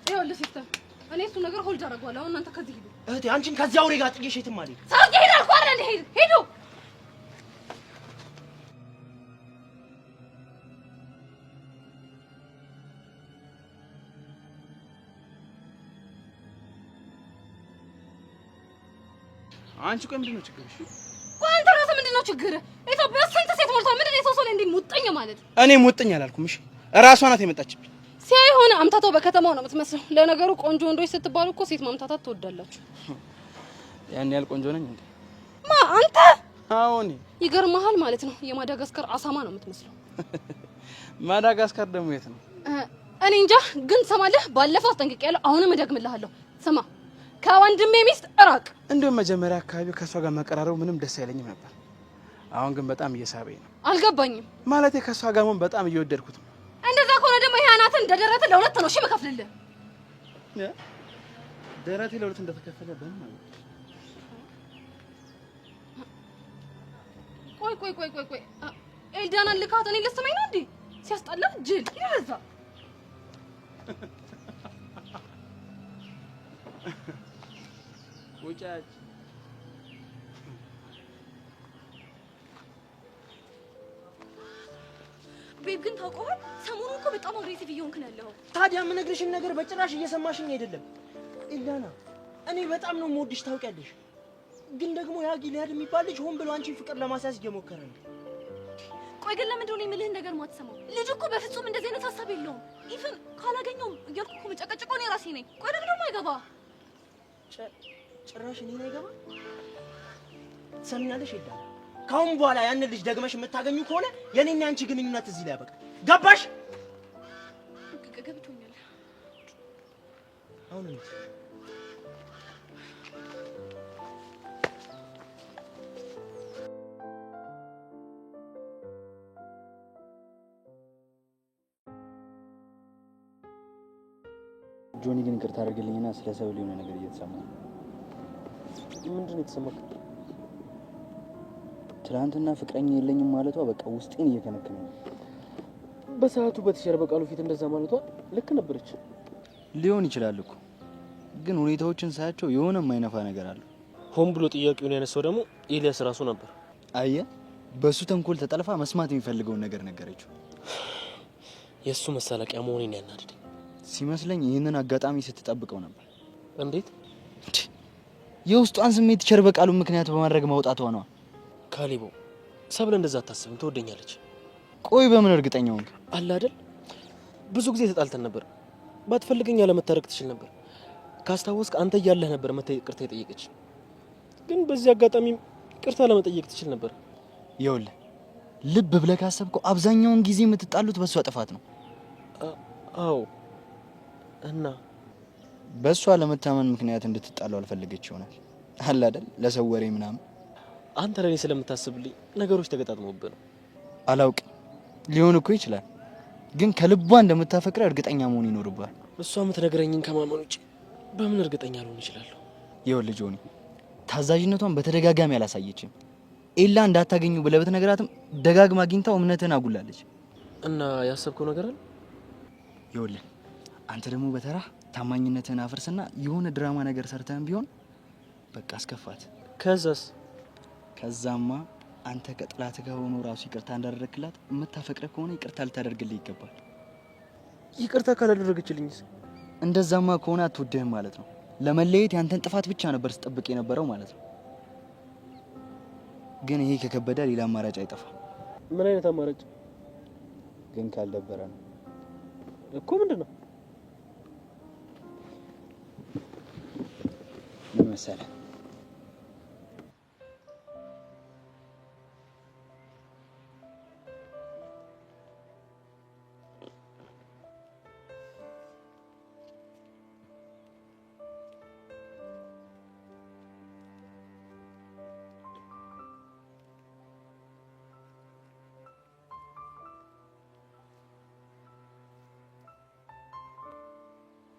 ይኸውልህ ሲስተር፣ እኔ እሱ ነገር ሆልድ አደርገዋለሁ። አሁን እናንተ ከዚህ ሂዱ። እህቴ አንቺን ከዚህ አውሬ ጋር ጥዬሽ የትም አልሄድም። ሰው ሂድ አልኩህ አይደል እንዴ? ሂድ ሂዱ። አንቺ ቆይ ምንድን ነው ችግርሽ? ቆይ አንተ ራስህ ምንድን ነው ችግርህ? ኢትዮጵያ ስንት ሴት ሞልቷል። ምንድን ነው የሰው ሰው ላይ እንዲሞጠኝ ማለት? እኔ ሞጥኝ አላልኩም። እሺ እራሷ ናት የመጣችብኝ። ሲያይ ሆነ አምታታው በከተማው ነው የምትመስለው። ለነገሩ ቆንጆ ወንዶች ስትባሉ እኮ ሴት ማምታታት ትወዳላችሁ። ያን ያህል ቆንጆ ነኝ እንዴ? ማ አንተ? አዎ እኔ። ይገርምሃል ማለት ነው የማዳጋስካር አሳማ ነው የምትመስለው። ማዳጋስካር ደግሞ የት ነው? እኔ እንጃ። ግን ትሰማለህ፣ ባለፈው አስጠንቅቄያለሁ፣ አሁንም እደግምልሃለሁ። ስማ፣ ከወንድሜ ሚስት እራቅ። እንደውም መጀመሪያ አካባቢ ከሷ ጋር መቀራረቡ ምንም ደስ አይለኝም ነበር። አሁን ግን በጣም እየሳበኝ ነው። አልገባኝም። ማለቴ ከሷ ጋር መሆን በጣም እየወደድኩት ነው። እንደዛ ከሆነ ደግሞ ይሄ አናትን እንደደረተ ለሁለት ነው እሺ መከፍልልህ። ደረቴ ለሁለት እንደተከፈለ በምን ማለት? ቆይ ኤልዳናን ልካት እኔ ልስመኝ ነው እንዴ? ሲያስጠላ ጅል ይረዛ። ውጫጭ ቤብ ግን ታውቀዋል፣ ሰሞኑን እኮ በጣም አግሬሲቭ እየሆንክ ነው ያለኸው። ታዲያ የምነግርሽን ነገር በጭራሽ እየሰማሽኝ አይደለም። ኢላና እኔ በጣም ነው የምወድሽ ታውቂያለሽ። ግን ደግሞ ያ ጊሊያድ የሚባል ልጅ ሆን ብሎ አንቺን ፍቅር ለማስያዝ እየሞከረ ነው። ቆይ ግን ለምንድን ነው የምልህን ነገር ማትሰማው? ልጅ እኮ በፍጹም እንደዚህ አይነት ሀሳብ የለውም። ኢቭን ካላገኘውም እያልኩ እኮ መጨቀጭቀው እኔ ራሴ ነኝ። ቆይ ለምን ደግሞ አይገባ? ጭራሽ እኔን አይገባ? ትሰሚኛለሽ ኢላና፣ ካሁን በኋላ ያንን ልጅ ደግመሽ የምታገኙ ከሆነ የኔና አንቺ ግንኙነት እዚህ ላይ ያበቃል። ገባሽ? ገብቶኛል። አሁን ጆኒ ግን ይቅርታ አድርግልኝና ስለ ሰው ሊሆነ ነገር እየተሰማኝ። ምንድን ነው የተሰማክ? ትናንትና ፍቅረኛ የለኝም ማለቷ በቃ ውስጤን እየከነከነኝ። በሰዓቱ በተሸረ በቃሉ ፊት እንደዛ ማለቷ ልክ ነበረች። ሊሆን ይችላል እኮ ግን ሁኔታዎችን ሳያቸው የሆነ የማይነፋ ነገር አለ። ሆን ብሎ ጥያቄውን ያነሳው ደግሞ ኤልያስ ራሱ ነበር። አየህ፣ በሱ ተንኮል ተጠልፋ መስማት የሚፈልገውን ነገር ነገረችው። የሱ መሳለቂያ መሆኔን ያናድደኝ ሲመስለኝ ይህንን አጋጣሚ ስትጠብቀው ነበር። እንዴት? የውስጧን ስሜት ቸር በቃሉ ምክንያት በማድረግ ማውጣቷ ነው። ካሊቦ ሰብለ እንደዛ አታስብም፣ ትወደኛለች። ቆይ በምን እርግጠኛ ሆንክ? አለ አይደል ብዙ ጊዜ ተጣልተን ነበር። ባትፈልገኝ ለመታረቅ ትችል ነበር። ካስታወስክ አንተ እያለህ ነበር መተህ ይቅርታ የጠየቀች። ግን በዚህ አጋጣሚ ይቅርታ ለመጠየቅ ትችል ነበር። ይኸውልህ ልብ ብለህ ካሰብከው አብዛኛውን ጊዜ የምትጣሉት በሷ ጥፋት ነው። አዎ እና በሷ ለመታመን ምክንያት እንድትጣሉ አልፈለገች ይሆናል። አለ አይደል ለሰው ወሬ ምናምን። አንተ ለኔ ስለምታስብልኝ ነገሮች ተገጣጥመውብህ ነው። አላውቅም፣ ሊሆን እኮ ይችላል። ግን ከልቧ እንደምታፈቅረ እርግጠኛ መሆን ይኖርብሃል። እሷ የምትነግረኝን ከማመን ውጭ በምን እርግጠኛ ልሆን እችላለሁ? ይኸውልህ ጆኒ፣ ታዛዥነቷን በተደጋጋሚ አላሳየችም። ኤላ እንዳታገኙ ብለህ ብትነግራትም ደጋግማ አግኝታው እምነትህን አጉላለች። እና ያሰብከው ነገር አለ? ይኸውልህ አንተ ደግሞ በተራ ታማኝነትህን አፍርስና የሆነ ድራማ ነገር ሰርተህም ቢሆን በቃ አስከፋት። ከዛማ አንተ ከጥላት ጋር ሆኖ ራሱ ይቅርታ እንዳደረግላት የምታፈቅረ ከሆነ ይቅርታ ልታደርግልህ ይገባል። ይቅርታ ካላደረገችልኝስ? እንደዛማ ከሆነ አትወድህም ማለት ነው። ለመለየት ያንተን ጥፋት ብቻ ነበር ስጠብቅ የነበረው ማለት ነው። ግን ይሄ ከከበደ ሌላ አማራጭ አይጠፋም። ምን አይነት አማራጭ? ግን ካልደበረ ነው እኮ። ምንድነው? ምን መሰለህ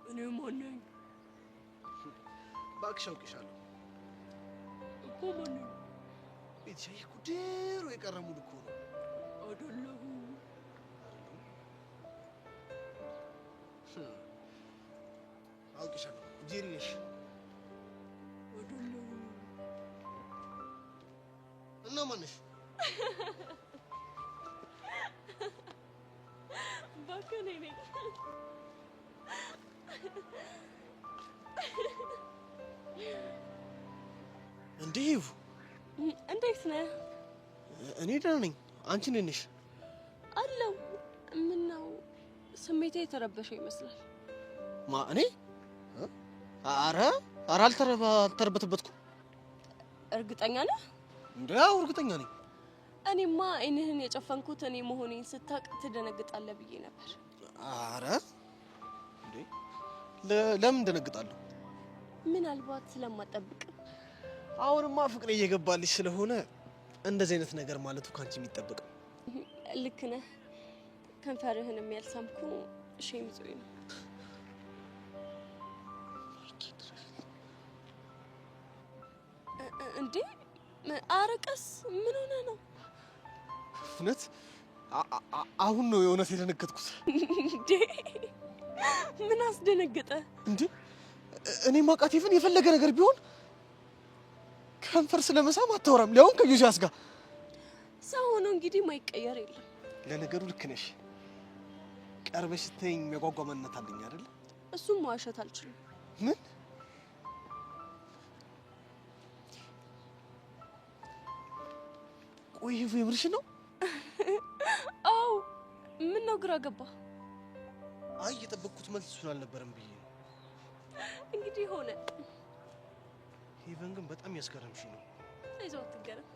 እኔ ማን ነኝ? እባክሽ አውቅሻለሁ እኮ ማን ነኝ? ቤትሻ እኮ ድሮ የቀረ ሙድ እኮ ነው። አይደለሁም። አውቅሻለሁ። ጄሪ ነሽ። አይደለሁም። እና ማን ነሽ? እባክህ እኔ ነኝ። እንዴ ይሁ እንዴት ነህ? እኔ ደህና ነኝ። አንቺ እንዴት ነሽ? አለው። ምነው ስሜቴ የተረበሸ ይመስላል። እኔ ኧረ አልተረበተበትኩም። እርግጠኛ ነህ? እንዴው እርግጠኛ ነኝ። እኔማ አይንህን የጨፈንኩት እኔ መሆኔን ስታቅ ትደነግጣለህ ብዬ ነበር። ኧረ እንዴ ለምን ደነግጣለሁ? ምናልባት ስለማጠብቅ። አሁንማ ፍቅሬ እየገባልሽ ስለሆነ እንደዚህ አይነት ነገር ማለቱ ካንቺ የሚጠበቀው። ልክ ነህ። ከንፈርህንም ያልሳምኩ ሼም ይዞኝ ነው። እንዴ አረቀስ ምን ሆነ ነው? እውነት አሁን ነው የእውነት የደነገጥኩት። እንዴ ምን አስደነገጠ? እንዴ እኔ ማውቃት የፈለገ ነገር ቢሆን ከንፈር ስለመሳም አታወራም። ሊያውም ከዩሲያስ ጋር ሰው ሆኖ እንግዲህ ማይቀየር የለም። ለነገሩ ልክ ነሽ። ቀርበሽ ስትይኝ የሚያጓጓ ማንነት አለኝ አይደል? እሱም መዋሸት አልችልም። ምን ቆይ የምርሽ ነው? አዎ ምን ነው ግራ ገባ? አይ የጠበቅኩት መልስ እሱን አልነበረም ብዬ ነው። እንግዲህ ሆነ። ሄቨን ግን በጣም ያስገረምሽ ነው። አይዞህ አትገረም።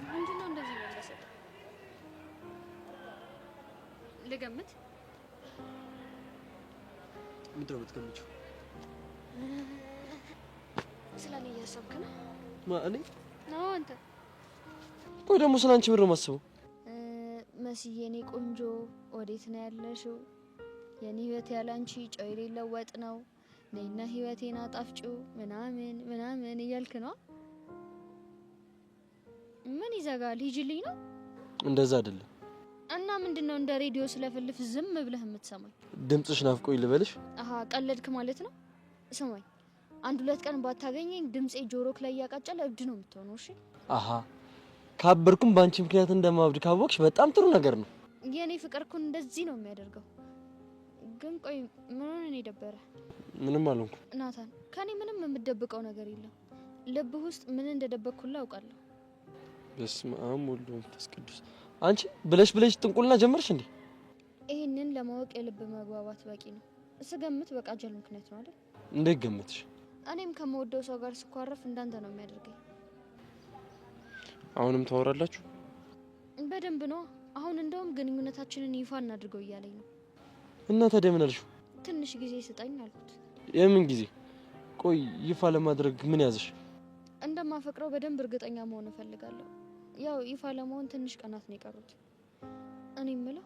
ምንድነው እንደዚህ መለሰ? ልገምት። ምንድን ነው የምትገምጪው? ስለኔ እያሰብክ ነው? እኔ ነው አንተ? ቆይ ደግሞ ስለ አንቺ ምንድን ነው የማስበው? መስዬ የኔ ቆንጆ ወዴት ነው ያለሽው? የኔ ህይወት ያለ አንቺ ጨው የሌለው ወጥ ነው። ነይና ህይወቴን አጣፍጪው ምናምን ምናምን እያልክ ነው? ምን ይዘጋል? ሂጂልኝ ነው? እንደዛ አይደለም። እና ምንድነው እንደ ሬዲዮ ስለፈልፍ ዝም ብለህ የምትሰማኝ? ድምጽሽ ናፍቆኝ ልበልሽ? አሃ ቀለድክ ማለት ነው? ስማኝ፣ አንድ ሁለት ቀን ባታገኘኝ ድምጼ ጆሮክ ላይ ያቃጨለ እብድ ነው የምትሆነው። እሺ? አሃ ካበርኩም ባንቺ ምክንያት እንደማብድ ካወቅሽ በጣም ጥሩ ነገር ነው። የኔ ፍቅር እኮ እንደዚህ ነው የሚያደርገው። ግን ቆይ ምን ሆነ ነው የደበረ? ምንም አልሆንኩም። ናታን፣ ከኔ ምንም የምትደብቀው ነገር የለም። ልብህ ውስጥ ምን እንደደበቅኩልህ አውቃለሁ። በስመ አብ ወወልድ ወመንፈስ ቅዱስ። አንቺ ብለሽ ጥንቁልና ጀመርሽ እንዴ? ይሄንን ለማወቅ የልብ መግባባት በቂ ነው። ስገምት በቃ ጀል ምክንያት ነው አይደል? እንዴት ገመትሽ? እኔም ከመወደው ሰው ጋር ስኳረፍ እንዳንተ ነው የሚያደርገኝ። አሁንም ታወራላችሁ? በደንብ ነው። አሁን እንደውም ግንኙነታችንን ይፋ እናድርገው እያለኝ ነው። እና ታዲያ ምን አልሽው? ትንሽ ጊዜ ስጠኝ አልኩት። የምን ጊዜ? ቆይ ይፋ ለማድረግ ምን ያዘሽ? እንደማፈቅረው በደንብ እርግጠኛ መሆን እፈልጋለሁ። ያው ይፋ ለመሆን ትንሽ ቀናት ነው የቀሩት። እኔ የምለው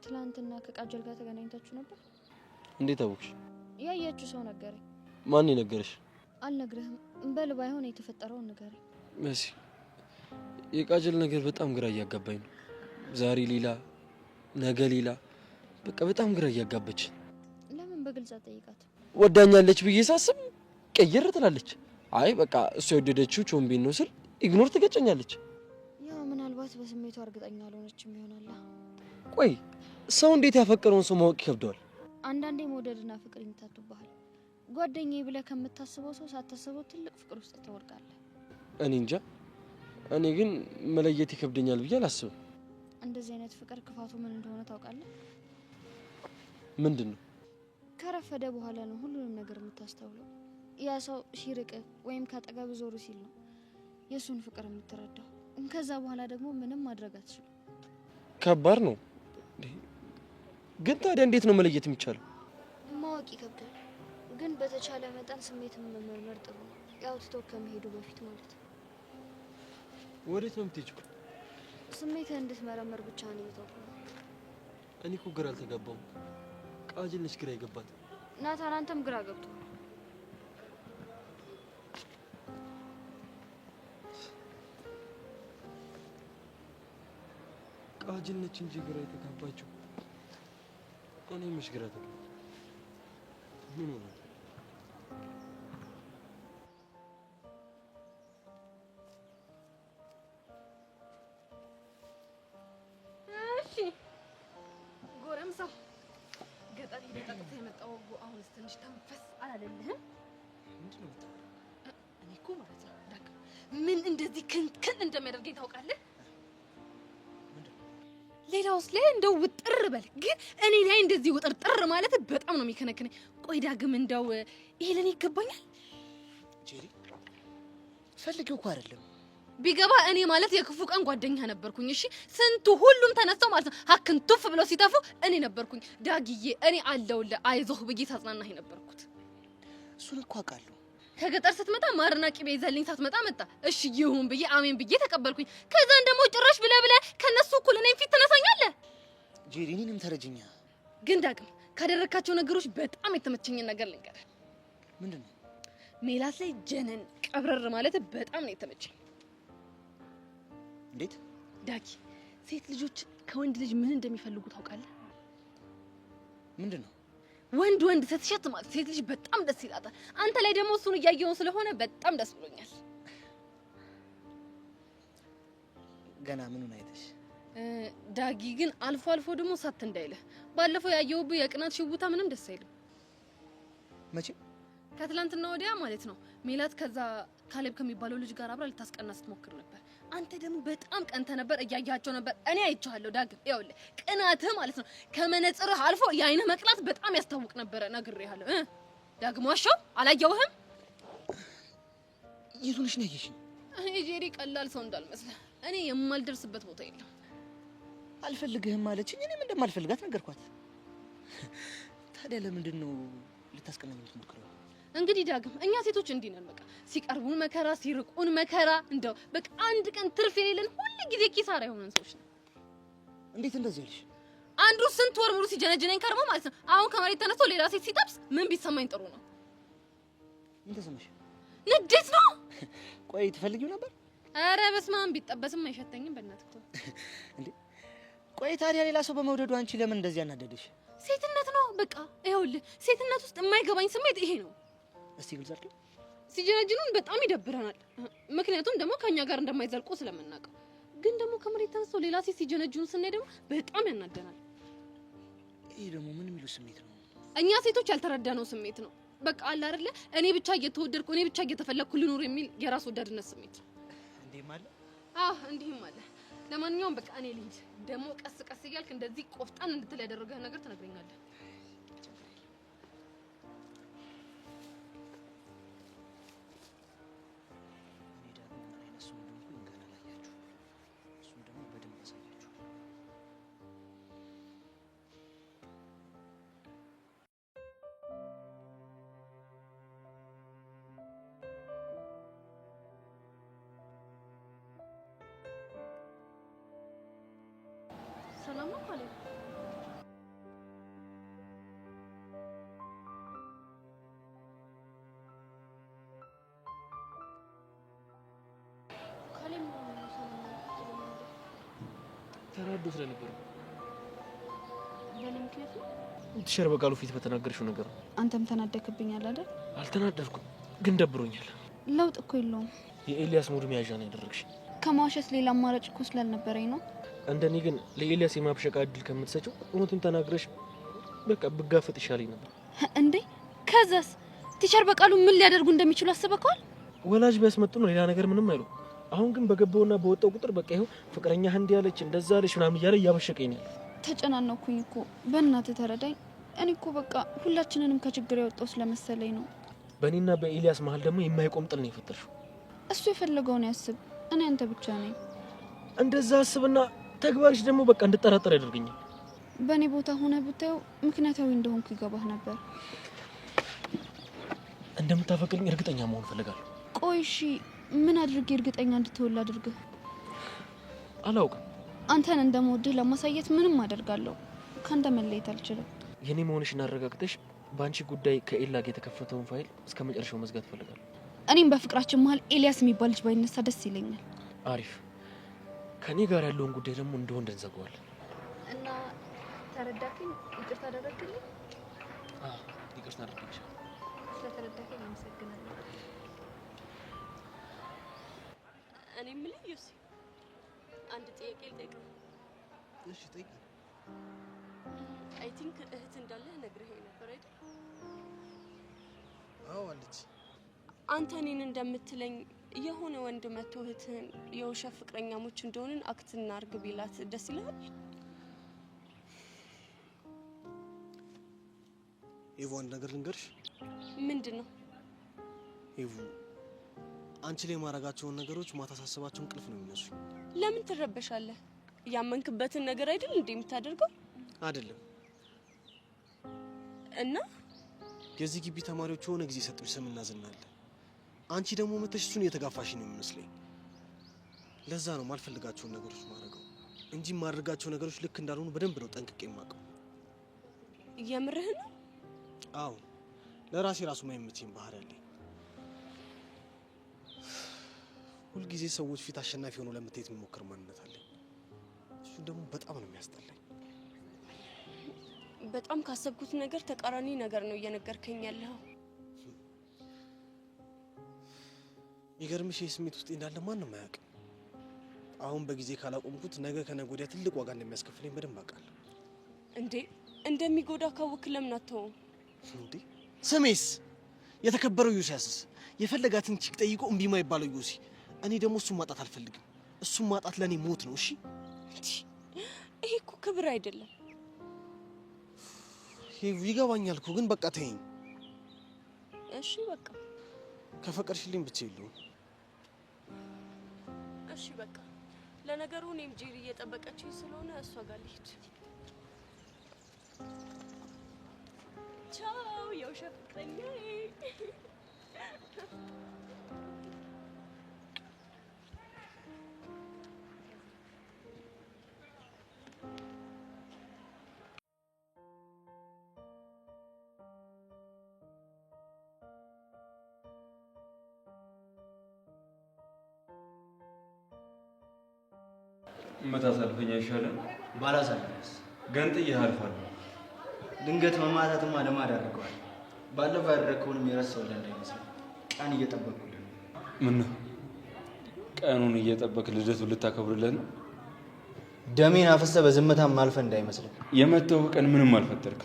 ትላንትና ከቃጀል ጋር ተገናኝታችሁ ነበር? እንዴት አወቅሽ? ያያችሁ ሰው ነገረኝ። ማን ነገርሽ? አልነግርህም። በል ባይሆን የተፈጠረውን ንገረኝ። መሲ፣ የቃጀል ነገር በጣም ግራ እያጋባኝ ነው። ዛሬ ሌላ ነገ ሌላ፣ በቃ በጣም ግራ እያጋባች። ለምን በግልጽ አትጠይቃት? ወዳኛለች ብዬ ሳስብ ቀየር ትላለች። አይ በቃ እሷ የወደደችው ቾምቤን ነው ስል ኢግኖር ትገጨኛለች። ያው ምናልባት በስሜቷ እርግጠኛ አልሆነችም ይሆናል። ቆይ ሰው እንዴት ያፈቀረውን ሰው ማወቅ ይከብደዋል? አንዳንዴ መውደድና ፍቅር ይምታቱብሃል። ጓደኛዬ ብለህ ከምታስበው ሰው ሳታስበው ትልቅ ፍቅር ውስጥ ትወድቃለህ። እኔ እንጃ። እኔ ግን መለየት ይከብደኛል ብዬ አላስብም። እንደዚህ አይነት ፍቅር ክፋቱ ምን እንደሆነ ታውቃለህ? ምንድን ነው? ከረፈደ በኋላ ነው ሁሉንም ነገር የምታስተውለው። ያ ሰው ሲርቅ ወይም ካጠገብ ዞሩ ሲል ነው የእሱን ፍቅር የምትረዳው። ከዛ በኋላ ደግሞ ምንም ማድረግ አትችልም። ከባድ ነው። ግን ታዲያ እንዴት ነው መለየት የሚቻለው? ማወቅ ይከብዳል። ግን በተቻለ መጠን ስሜትን መመርመር ጥሩ ነው። ያው ትቶ ከመሄዱ በፊት ማለት ነው። ወዴት ነው የምትሄጂው? ስሜትህ እንድትመረምር ብቻ ነው የተውኩት። እኔ እኮ ግራ አልተጋባሁም። ቃጀል ነች ግራ የገባት። ናታን፣ አንተም ግራ ገብቶሃል። ቃጀል ነች እንጂ ግራ የተጋባችው። እኔ መች ግራ ተጋባሁ? ምን ሆነ? ጎረምሳው ገጠር ሄደህ ጠጥተህ የመጣው አሁንስ ትንሽ ተንፈስ አላለልህም? ምንድነው? እኔ እኮ ማለት ነው ዳግም ምን እንደዚህ ክንክን እንደሚያደርገኝ ታውቃለህ? ሌላውስ ላይ እንደው ውጥር በል፣ ግን እኔ ላይ እንደዚህ ውጥርጥር ማለት በጣም ነው የሚከነክነኝ። ቆይ ዳግም እንደው ይሄ ለኔ ይገባኛል? ጄሪ ፈልጌው እኮ አይደለም። ቢገባ እኔ ማለት የክፉ ቀን ጓደኛ ነበርኩኝ። እሺ ስንቱ ሁሉም ተነስተው ማለት ነው ሀክን ቱፍ ብለው ሲተፉ እኔ ነበርኩኝ ዳግዬ፣ እኔ አለውልህ አይዞህ ብዬ ሳጽናናህ ነበርኩት። እሱን እኮ አውቃለሁ። ከገጠር ስትመጣ ማርና ቅቤ ይዘልኝ ሳትመጣ መጣ። እሺ ይሁን ብዬ አሜን ብዬ ተቀበልኩኝ። ከዛን ደግሞ ጭራሽ ብለህ ከነሱ እኩል እኔን ፊት ተነሳኛለህ። ጄሪ እኔንም ተረጅኛ። ግን ዳግም ካደረካቸው ነገሮች በጣም የተመቸኝን ነገር ልንገርህ። ምንድነው? ሜላት ላይ ጀነን ቀብረር ማለት በጣም ነው የተመቸኝ። እንዴት? ዳጊ ሴት ልጆች ከወንድ ልጅ ምን እንደሚፈልጉ ታውቃለህ? ምንድነው? ወንድ ስትሸት ማለት ሴት ልጅ በጣም ደስ ይላታል። አንተ ላይ ደግሞ እሱን እያየው ስለሆነ በጣም ደስ ብሎኛል። ገና ምኑን አይተሽ? ዳጊ ግን አልፎ አልፎ ደግሞ ሳት እንዳይልህ። ባለፈው ያየውብህ የቅናት ሽውታ ምንም ደስ አይልም። መቼ? ከትላንትና ወዲያ ማለት ነው። ሜላት ከዛ ካሌብ ከሚባለው ልጅ ጋር አብራ ልታስቀና ስትሞክር ነበር። አንተ ደግሞ በጣም ቀንተ ነበር፣ እያያቸው ነበር። እኔ አይቻለሁ ዳግም። ይኸውልህ ቅናትህ ማለት ነው ከመነጽርህ አልፎ የአይንህ መቅላት በጣም ያስታውቅ ነበረ። ነግሬሃለሁ ዳግም። ዋሻው አላየውህም? የቱንሽ ነው ያየሽኝ? እኔ ጄሪ ቀላል ሰው እንዳልመስልህ። እኔ የማልደርስበት ቦታ የለም። አልፈልግህም ማለችኝ። እኔም እንደማልፈልጋት ነገርኳት። ታዲያ ለምንድን ነው ልታስቀናኝ የምትሞክረው? እንግዲህ ዳግም እኛ ሴቶች እንዲህ ነን። በቃ ሲቀርቡን መከራ፣ ሲርቁን መከራ። እንደው በቃ አንድ ቀን ትርፍ የሌለን ሁሉ ጊዜ ኪሳራ የሆነን ሰዎች ነን። እንዴት እንደዚህ ያልሽ? አንዱ ስንት ወር ሙሉ ሲጀነጀነኝ ከርሞ ማለት ነው። አሁን ከመሬት ተነስቶ ሌላ ሴት ሲጠብስ ምን ቢሰማኝ ጥሩ ነው? ምን ተሰማሽ? ንዴት ነው። ቆይ ትፈልጊው ነበር? ኧረ በስመ አብ ቢጠበስም አይሸተኝም። በእናትህ ተው እንዴ። ቆይ ታዲያ ሌላ ሰው በመውደዱ አንቺ ለምን እንደዚህ ያናደደሽ? ሴትነት ነው በቃ። ይኸውልህ ሴትነት ውስጥ የማይገባኝ ስሜት ይሄ ነው። እስቲ ግልጽ አድርጊ። ሲጀነጅኑን በጣም ይደብረናል። ምክንያቱም ደግሞ ከኛ ጋር እንደማይዘልቁ ስለምናውቀው። ግን ደግሞ ከመሬት ተነስቶ ሌላ ሴት ሲጀነጅኑ ስናይ ደግሞ በጣም ያናደናል። ይሄ ደግሞ ምን የሚሉ ስሜት ነው? እኛ ሴቶች ያልተረዳነው ስሜት ነው። በቃ አለ አይደለ? እኔ ብቻ እየተወደድኩ እኔ ብቻ እየተፈለኩ ልኖር የሚል የራስ ወዳድነት ስሜት ነው። እንዴም አለ? እንዲህም አለ። ለማንኛውም በቃ እኔ ልሂድ። ደግሞ ቀስ ቀስ እያልክ እንደዚህ ቆፍጣን እንድትል ያደረገህ ነገር ትነግረኛለህ። ሰላም ነው ካሌብ? ተናዶ ስለነበር በእኔ ምክንያት ነው? ቲቸር በቃሉ ፊት በተናገርሽው ነገር ነው። አንተም ተናደክብኛል አይደል? አልተናደድኩም፣ ግን ደብሮኛል። ለውጥ እኮ የለውም። የኤልያስ ሙድ መያዣ ነው ያደረግሽ። ከማዋሸት ሌላ አማራጭ እኮ ስላልነበረኝ ነው። እንደኔ ግን ለኤልያስ የማብሸቃ እድል ከምትሰጪው እውነቱን ተናግረሽ በቃ ብጋፈጥ ይሻለኝ ነበር። እንዴ ከዛስ? ቲቸር በቃሉ ምን ሊያደርጉ እንደሚችሉ አስበከዋል? ወላጅ ቢያስመጡ ነው ሌላ ነገር ምንም አይሉ። አሁን ግን በገባውና በወጣው ቁጥር በቃ ይኸው ፍቅረኛ ህንድ ያለች እንደዛ አለች ምናምን እያለ እያበሸቀኝ ነው። ተጨናነኩኝ እኮ በእናትህ ተረዳኝ። እኔ እኮ በቃ ሁላችንንም ከችግር ያወጣው ስለመሰለኝ ነው። በእኔና በኤልያስ መሀል ደግሞ የማይቆም ጥል ነው የፈጠርሽው። እሱ የፈለገውን ያስብ፣ እኔ አንተ ብቻ ነኝ። እንደዛ አስብና ተግባርሽ ደግሞ በቃ እንድጠራጠር ያደርገኛል። በእኔ ቦታ ሆነ ብታየው ምክንያታዊ እንደሆንኩ ይገባህ ነበር። እንደምታፈቅልኝ እርግጠኛ መሆን ፈልጋለሁ። ቆይ እሺ ምን አድርጌ እርግጠኛ እንድትወል አድርግህ? አላውቅም። አንተን እንደምወድህ ለማሳየት ምንም አደርጋለሁ። ካንተ መለየት አልችልም። የኔ መሆንሽን አረጋግጠሽ በአንቺ ጉዳይ ከኤላ ጋር የተከፈተውን ፋይል እስከ መጨረሻው መዝጋት ፈልጋለሁ። እኔም በፍቅራችን መሀል ኤልያስ የሚባል ልጅ ባይነሳ ደስ ይለኛል። አሪፍ። ከኔ ጋር ያለውን ጉዳይ ደግሞ እንደ ወንድ እንዘጋዋለን። እና ተረዳከኝ? ይቅርታ አደረግልኝ? ይቅርታ አደረግልሻለሁ። ስለተረዳከኝ አመሰግናለሁ። እኔ የምልህ ዮሲ አንድ ጥያቄ ልጠይቅህ። እሺ ጠይቂ። አይ ቲንክ እህት እንዳለህ ነግረኸኝ ነበር አይደል? አዎ አለች። አንተ እኔን እንደምትለኝ የሆነ ወንድ መጥቶ እህትህን የውሸት ፍቅረኛሞች እንደሆንን አክት እናድርግ ቢላት ደስ ይልሃል? ኤቭ አንድ ነገር ልንገርሽ። ምንድን ነው? ኤቭ አንቺ ላይ ማረጋቸውን ነገሮች ማታ ሳስባቸው እንቅልፍ ነው የሚነሱኝ። ለምን ትረበሻለህ? ያመንክበትን ነገር አይደል እንዴ የምታደርገው? አይደለም። እና የዚህ ግቢ ተማሪዎች የሆነ ጊዜ ሰጡኝ ስምና ዝና አለ። አንቺ ደግሞ መተሽ እሱን እየተጋፋሽ ነው የሚመስለኝ። ለዛ ነው ማልፈልጋቸውን ነገሮች ማረገው እንጂ ማድረጋቸው ነገሮች ልክ እንዳልሆኑ በደንብ ነው ጠንቅቄ የማውቀው። የምርህን? አዎ ለራሴ ራሱ ማይመቸኝ ባህሪ አለኝ። ሁልጊዜ ሰዎች ፊት አሸናፊ ሆኖ ለመታየት የሚሞክር ማንነት አለኝ። እሱ ደግሞ በጣም ነው የሚያስጠላኝ። በጣም ካሰብኩት ነገር ተቃራኒ ነገር ነው እየነገርከኝ ያለው። ይገርምሽ የስሜት ውስጥ እንዳለ ማንም አያውቅም። አሁን በጊዜ ካላቆምኩት ነገ ከነገ ወዲያ ትልቅ ዋጋ እንደሚያስከፍለኝ በደንብ አውቃለሁ። እንዴ እንደሚጎዳ ካወክ ለምን አትተውም? እንዴ ስሜስ የተከበረው ዩሲያስስ የፈለጋትን ቺክ ጠይቆ እምቢ ማይባለው ዩሲ። እኔ ደግሞ እሱን ማጣት አልፈልግም። እሱን ማጣት ለኔ ሞት ነው። እሺ ይሄ እኮ ክብር አይደለም። ይገባኛል እኮ ግን በቃ ተይኝ። እሺ በቃ ከፈቀድሽልኝ ብቻ ይሉ። እሺ በቃ ለነገሩ እኔም ጄሪ እየጠበቀችኝ ስለሆነ እሷ ጋር ልሂድ። ቻው የውሸት ፍቅረኛዬ። መታሰልፈኛ ይሻላል። ባላሳልፈስ ገንጥዬ አልፋለሁ። ድንገት መማታትማ ለማድ አድርገዋል። ባለፈው ያደረግከውንም የረሳሁልህ እንዳይመስል ቀን እየጠበቁልህ ነው። ምን ነው ቀኑን እየጠበቅ ልደቱን ልታከብርለት ነው? ደሜን አፍሰህ በዝምታም ማልፈ እንዳይመስል። የመተው ቀን ምንም አልፈጠርክ።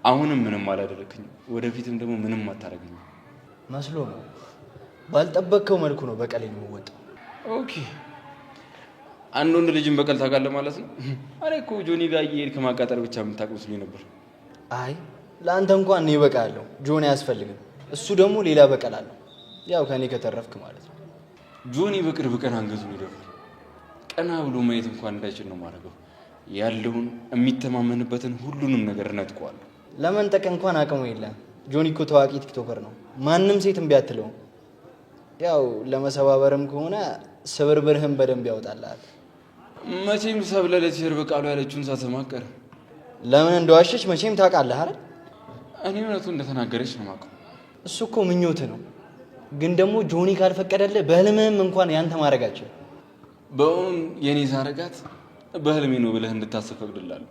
አሁንም ምንም አላደረክኝ። ወደፊትም ደግሞ ምንም አታረገኝ መስሎ ነው። ባልጠበቅከው መልኩ ነው በቀሌን የምወጣው። ኦኬ አንድ ወንድ ልጅን በቀል ታውቃለህ ማለት ነው? እኔ እኮ ጆኒ ጋር እየሄድክ ማቃጠር ብቻ የምታውቅ መስሎኝ ነበር። አይ ለአንተ እንኳን እኔ በቃለሁ፣ ጆኒ አያስፈልግም። እሱ ደግሞ ሌላ በቀል አለው፣ ያው ከኔ ከተረፍክ ማለት ነው። ጆኒ በቅርብ ቀን አንገቱን ይደፋል። ቀና ብሎ ማየት እንኳን እንዳይችል ነው ማድረገው። ያለውን የሚተማመንበትን ሁሉንም ነገር ነጥቀዋለሁ። ለመንጠቅ እንኳን አቅሙ የለም። ጆኒ እኮ ታዋቂ ቲክቶከር ነው፣ ማንም ሴት እምቢ አትለውም። ያው ለመሰባበርም ከሆነ ስብርብርህን በደንብ ያወጣልሃል። መቼም ሰብለ ለቲቸር በቃሉ ያለችውን ሳትማከር ለምን እንደዋሸች መቼም ታውቃለህ አይደል? እኔ እውነቱን እንደተናገረች ነው የማውቀው። እሱ እኮ ምኞት ነው፣ ግን ደግሞ ጆኒ ካልፈቀደልህ በህልምህም እንኳን ያንተ ማድረጋቸው። በእውን የኔ ሳረጋት በህልሜ ነው ብለህ እንድታስብ ፈቅድልሃለሁ።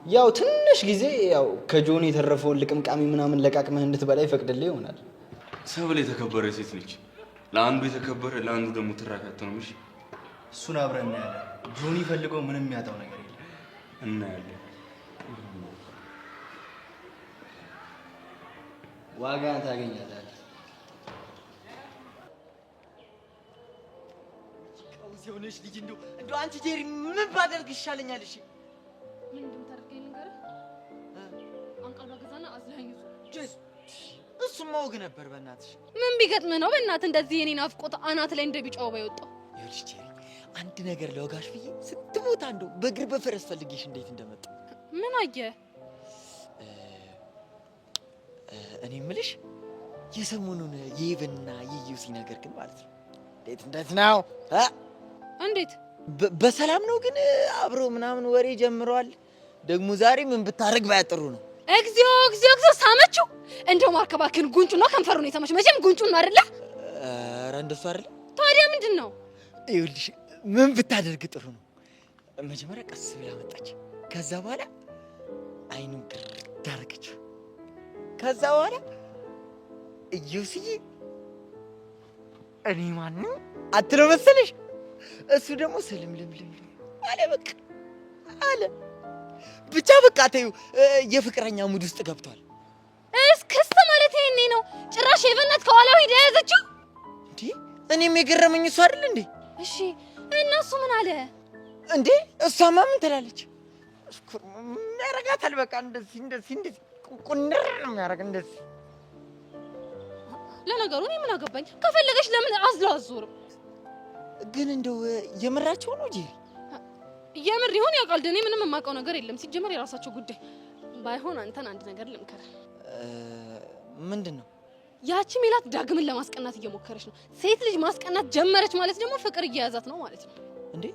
ያው ትንሽ ጊዜ ያው ከጆኒ የተረፈውን ልቅምቃሚ ምናምን ለቃቅመህ እንድትበላ ይፈቅድልህ ይሆናል። ሰብል የተከበረ ሴት ነች። ለአንዱ የተከበረ ለአንዱ ደግሞ ትራፊ አትሆንም። እሺ እሱን አብረን እናያለን። ጆኒ ፈልገው ምንም የሚያጣው ነገር የለም። እናያለን። ዋጋ ታገኛለህ። ሲሆነሽ ልጅ እንደው አንቺ ጄሪ ምን ባደርግ ይሻለኛል? እሺ ምን እንደምታደርገኝ ንገረህ። አንቀልባ ገዛና አዝለኸኝ እሱማ ወግ ነበር። በእናትሽ ምን ቢገጥምህ ነው በእናትህ እንደዚህ የኔን አፍቆት አናት ላይ እንደ ቢጫው ባይወጣው? ይኸውልሽ ጄሪ አንድ ነገር ለወጋሽ ብዬ ስትሞታ እንደው በእግር በፈረስ ፈልጌሽ እንዴት እንደመጣ ምን አየህ? እኔ የምልሽ የሰሞኑን የኢቭንና የዩሲ ነገር ግን ማለት ነው እንዴት ነው? እንዴት በሰላም ነው ግን አብረው ምናምን ወሬ ጀምረዋል። ደግሞ ዛሬ ምን ብታረግ ባያጥሩ ነው? እግዚኦ እግዚኦ እግዚኦ ሳመችው። እንደው ማርከባክን ጉንጩ ነው ከንፈሩ ነው የሳመችው። መቼም ጉንጩ ነው አይደለ? ኧረ እንደሱ አይደለ። ታዲያ ምንድን ነው? ይኸውልሽ ምን ብታደርግ ጥሩ ነው? መጀመሪያ ቀስ ብላ መጣች። ከዛ በኋላ አይኑን ግርድ አደረገችው። ከዛ በኋላ ዩሲዬ እኔ ማንም አትለው መሰለሽ? እሱ ደግሞ ስልምልምልም አለ። በቃ አለ ብቻ በቃ ተይው፣ የፍቅረኛ ሙድ ውስጥ ገብቷል። እስከስ ማለት ይሄኔ ነው ጭራሽ የበናት ከኋላው ሄዳ ያዘችው እንዴ? እኔም የገረመኝ እሱ አይደል እንዴ? እሺ እነሱ ምን አለ እንዴ? እሷማ ምን ትላለች? ያረጋታል። በቃ እንደዚህ ቁንር ነው የሚያደርግ እንደዚህ። ለነገሩ እኔ ምን አገባኝ? ከፈለገች ለምን አዝላዞርም? ግን እንደው የምራቸው ነው ጄሪ? የምር ይሁን ያውቃል። እኔ ምንም የማውቀው ነገር የለም። ሲጀመር የራሳቸው ጉዳይ። ባይሆን አንተን አንድ ነገር ልምከር። ምንድን ነው? ያቺ ሜላት ዳግምን ለማስቀናት እየሞከረች ነው። ሴት ልጅ ማስቀናት ጀመረች ማለት ደግሞ ፍቅር እየያዛት ነው ማለት ነው። እንዴ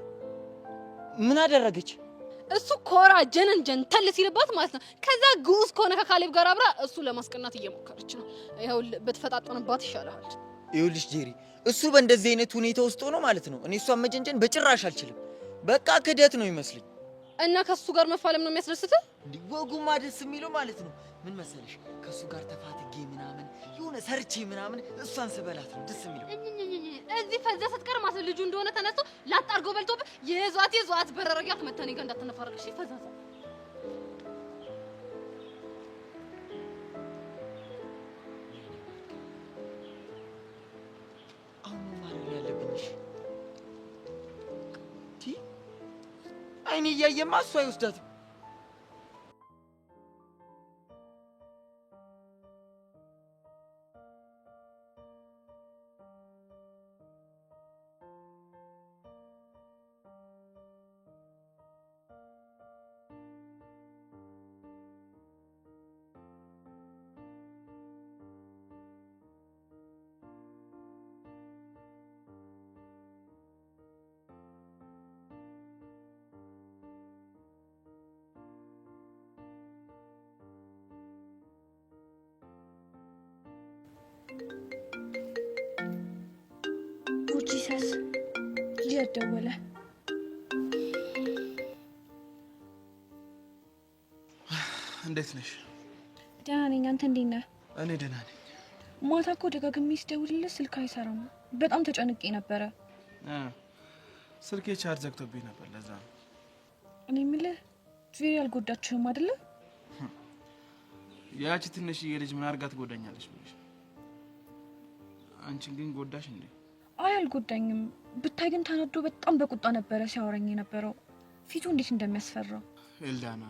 ምን አደረገች? እሱ ኮራ ጀነን ጀንተል ሲልባት ማለት ነው። ከዛ ግዑዝ ከሆነ ከካሌብ ጋር አብራ እሱ ለማስቀናት እየሞከረች ነው። ይኸው ብትፈጣጠንባት ይሻላል። ይኸውልሽ ጄሪ፣ እሱ በእንደዚህ አይነት ሁኔታ ውስጥ ሆኖ ማለት ነው እኔ እሷን መጀንጀን በጭራሽ አልችልም። በቃ ክደት ነው ይመስልኝ። እና ከሱ ጋር መፋለም ነው የሚያስደስትህ? እንዴ ወጉማ ደስ የሚለው ማለት ነው ምን መሰለሽ፣ ከሱ ጋር ተፋትጌ ምናምን የሆነ ሰርቼ ምናምን እሷን ስበላት ነው ደስ የሚለው። እዚህ ፈዛ ስትቀር ማለት ልጁ እንደሆነ ተነስቶ ላጣርገው በልቶብህ የዟት በረረጊያት መተኔ ጋር እንዳትነፋረቅሽ ፈዛ። አሁን ማረግ ያለብኝሽ አይኔ እያየማ እሱ አይወስዳትም። ጂሰስ እየደወለ እንዴት ነሽ? ደህና ነኝ። አንተ እንዴት ነህ? እኔ ደህና ነኝ። ማታ እኮ ደጋግሜ ስደውልልህ ስልክ አይሰራም። በጣም ተጨንቄ ነበረ። ስልኬ ቻርጅ ዘግቶብኝ ነበር፣ ለዛ ነው። እኔ የምልህ ቬሪ አልጎዳችሁም አይደለ? ያቺ ትንሽዬ ልጅ ምን አድርጋ ትጎዳኛለች ብለሽ? አንቺን ግን ጎዳሽ እንዴ? አይ አልጎዳኝም። ብታይ ግን ተናዶ በጣም በቁጣ ነበረ ሲያወራኝ የነበረው። ፊቱ እንዴት እንደሚያስፈራ ኤልዳና።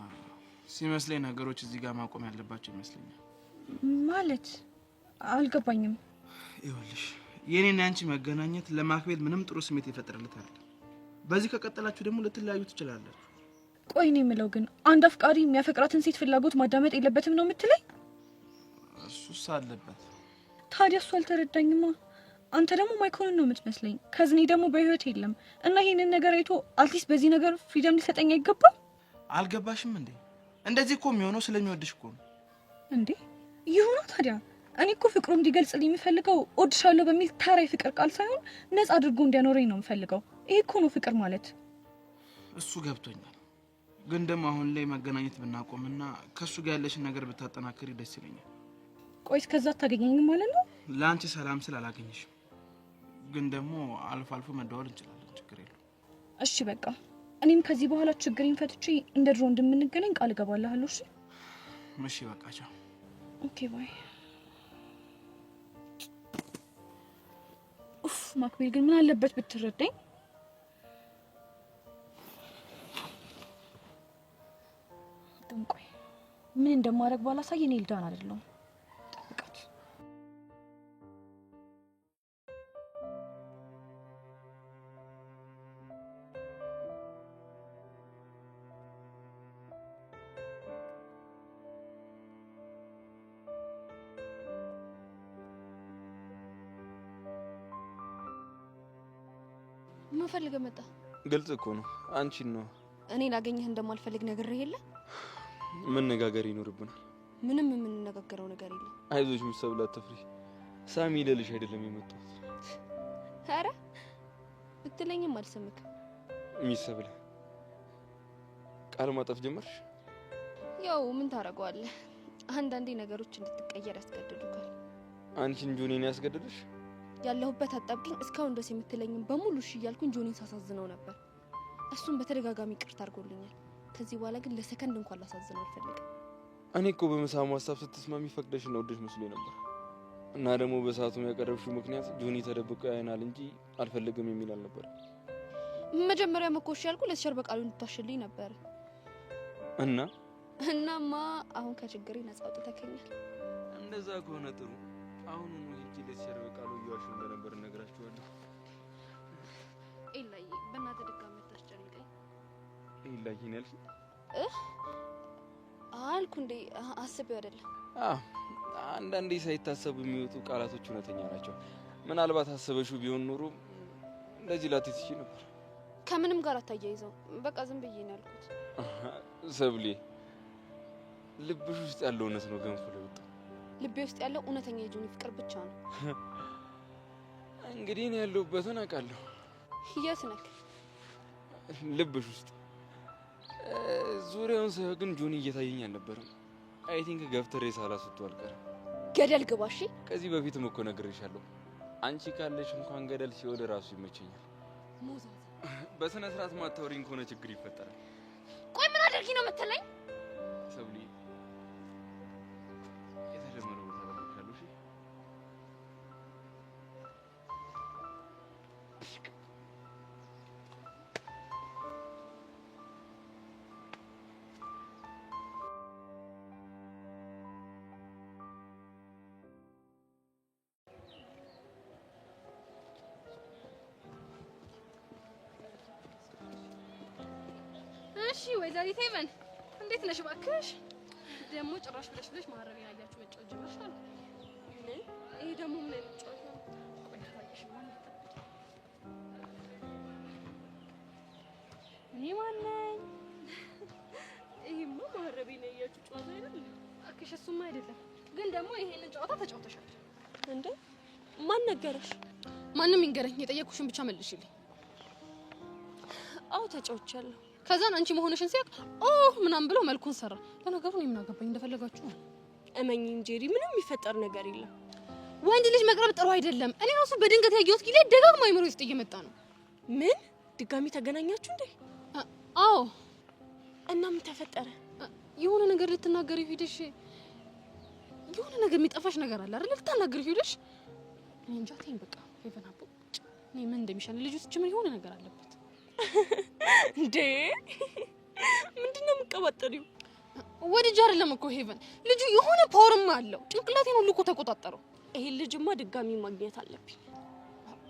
ሲመስለኝ ነገሮች እዚህ ጋር ማቆም ያለባቸው ይመስለኛል። ማለት አልገባኝም። ይኸውልሽ የኔና አንቺ መገናኘት ለማክቤል ምንም ጥሩ ስሜት ይፈጥርልታል። በዚህ ከቀጠላችሁ ደግሞ ልትለያዩ ትችላላችሁ። ቆይ እኔ የምለው ግን አንድ አፍቃሪ የሚያፈቅራትን ሴት ፍላጎት ማዳመጥ የለበትም ነው የምትለኝ? እሱስ አለበት። ታዲያ እሱ አልተረዳኝማ። አንተ ደግሞ ማይኮንን ነው የምትመስለኝ። ከዝኔ ደግሞ በህይወት የለም እና ይሄንን ነገር አይቶ አትሊስት በዚህ ነገር ፍሪደም ሊሰጠኝ አይገባም? አልገባሽም እንዴ? እንደዚህ እኮ የሚሆነው ስለሚወድሽ እኮ ነው። እንዴ ይሁና ታዲያ። እኔ እኮ ፍቅሩ እንዲገልጽልኝ የሚፈልገው እወድሻለሁ በሚል ተራ የፍቅር ቃል ሳይሆን ነፃ አድርጎ እንዲያኖረኝ ነው የምፈልገው። ይሄ እኮ ነው ፍቅር ማለት። እሱ ገብቶኛል። ግን ደግሞ አሁን ላይ መገናኘት ብናቆምና ከሱ ጋር ያለሽን ነገር ብታጠናክሪ ደስ ይለኛል። ቆይስ ከዛ ታገኘኝ ማለት ነው? ለአንቺ ሰላም ስላላገኘሽም፣ ግን ደግሞ አልፎ አልፎ መደዋወል እንችላለን። ችግር የለውም። እሺ በቃ እኔም ከዚህ በኋላ ችግሬን ፈትቼ እንደ ድሮ እንደምንገናኝ ቃል እገባለሁ። እሺ እሺ በቃ ቻው። ኦኬ ባይ። ኡፍ ማክቤል ግን ምን አለበት ብትረዳኝ? ቆይ ምን እንደማደርግ ባላሳይ እኔ ልዳን አይደለሁም። ጠብቃት። ምን ፈልገህ መጣ? ግልጽ እኮ ነው። አንቺን ነው። እኔ ላገኘህ እንደማልፈልግ ነግሬህ የለ? መነጋገር ይኖርብናል። ምንም የምንነጋገረው ነገር የለም። አይዞሽ ምሰብላ አትፍሪ። ሳሚ ልልሽ አይደለም የመጣሁት። ኧረ ብትለኝም አልሰምክም። ሚሰብላ ቃል ማጠፍ ጀመርሽ? ያው ምን ታደርገዋለህ? አንዳንዴ ነገሮች እንድትቀየር ያስገድዱካል። አንቺን ጆኒን ያስገድድሽ? ያለሁበት አጣብቂኝ እስካሁን ድረስ የምትለኝም በሙሉ እሺ እያልኩኝ ጆኒን ሳሳዝነው ነበር። እሱም በተደጋጋሚ ይቅርታ አድርጎልኛል። ከዚህ በኋላ ግን ለሰከንድ እንኳን ላሳዝነው አልፈልግም። እኔ እኮ በመሳሙ ሀሳብ ስትስማሚ ፈቅደሽና ወደሽ መስሎኝ ነበር። እና ደግሞ በሰዓቱም ያቀረብሽው ምክንያት ጆኒ ተደብቆ ያይናል እንጂ አልፈልግም የሚል አልነበር። መጀመሪያ መኮሽ ያልኩ ለተሸር በቃሉ እንድታሽልኝ ነበር። እናማ አሁን ከችግሬ ነፃ አውጥተኸኛል። እንደዛ ከሆነ ጥሩ። አሁን ነው ሂጂ ለተሸር በቃሉ እያዋሹ እንደነበር እነግራችኋለሁ። ኤላይ በእናትህ ድጋሚ ታስጨንቀኝ። ኤላይ ነልሽ አልኩ እንዴ? አስቤው አይደለም። አንዳንዴ ሳይታሰቡ የሚወጡ ቃላቶች እውነተኛ ናቸው። ምናልባት አስበሽው ቢሆን ኖሮ እንደዚህ ላትይሽ ነበር። ከምንም ጋር አታያይዘው። በቃ ዝም ብዬ ነው ያልኩት። ሰብሌ ልብሽ ውስጥ ያለው እውነት ነው ገንፎ ለውጥ። ልቤ ውስጥ ያለው እውነተኛ የጆኒ ፍቅር ብቻ ነው። እንግዲህ እኔ ያለሁበትን አውቃለሁ። የት ነህ? ልብሽ ውስጥ። ዙሪያውን ሳይሆን ግን ጆኒ እየታየኝ አልነበረም። አይ ቲንክ ገፍትሬ ሳላስወጣው አልቀርም። ገደል ግባ። እሺ ከዚህ በፊትም እኮ ነግሬሻለሁ። አንቺ ካለሽ እንኳን ገደል ሲወደ ራሱ ይመቸኛል። ሞዛዛ በስነ ስርዓት ማታወሪኝ ከሆነ ችግር ይፈጠራል። ቆይ ምን አድርጊ ነው የምትለኝ? ሰብሊ የተደመረው ታላላችሁ እሺ? እሺ ወይዘሪት ሄቨን እንዴት ነሽ? እባክሽ ደግሞ ጭራሽ ብለሽ ማረቢያ ያያችሁ መጫወት ጀመርሻል። ይሄ ደግሞ ምን አይነት ጨዋታ ነው? ቆይ ታውቂሽ ማለት እኔ ማን ነኝ? ይሄማ ማረቢያ ነው ያያችሁ ጨዋታ አይደል? እባክሽ እሱማ አይደለም፣ ግን ደግሞ ይሄንን ጨዋታ ተጫውተሻል እንዴ? ማን ነገረሽ? ማንም ይንገረኝ፣ የጠየቅኩሽን ብቻ መልሽልኝ። አዎ ተጫውቻለሁ። ከዛን አንቺ መሆንሽን ሲያቅ ምናምን ብሎ መልኩን ሰራ። ለነገሩ እኔ ምን አገባኝ? እንደፈለጋችሁ ነው። እመኚኝ ጄሪ፣ ምንም የሚፈጠር ነገር የለም። ወንድ ልጅ መቅረብ ጥሩ አይደለም። እኔ ራሱ በድንገት ያየሁት ጊዜ ደጋግሞ አይምሮ ውስጥ እየመጣ ነው። ምን ድጋሚ ተገናኛችሁ እንዴ? አዎ። እና ምን ተፈጠረ? የሆነ ነገር ልትናገሪ ሄደሽ፣ የሆነ ነገር የሚጠፋሽ ነገር አለ አይደል? ልትናገሪ ሄደሽ፣ እኔ እንጃ። ተይኝ በቃ ሄቨን አቦ። እኔ ምን እንደሚሻል ልጅ ውስጥ ጭምር የሆነ ነገር አለበት እንዴ? ምንድነው የምትቀባጠሪው? ወድጄ አይደለም እኮ ሄቨን፣ ልጁ የሆነ ፓወርማ አለው። ጭንቅላቴን ሁሉ እኮ ተቆጣጠረው። ይሄን ልጅማ ድጋሚ ማግኘት አለብኝ።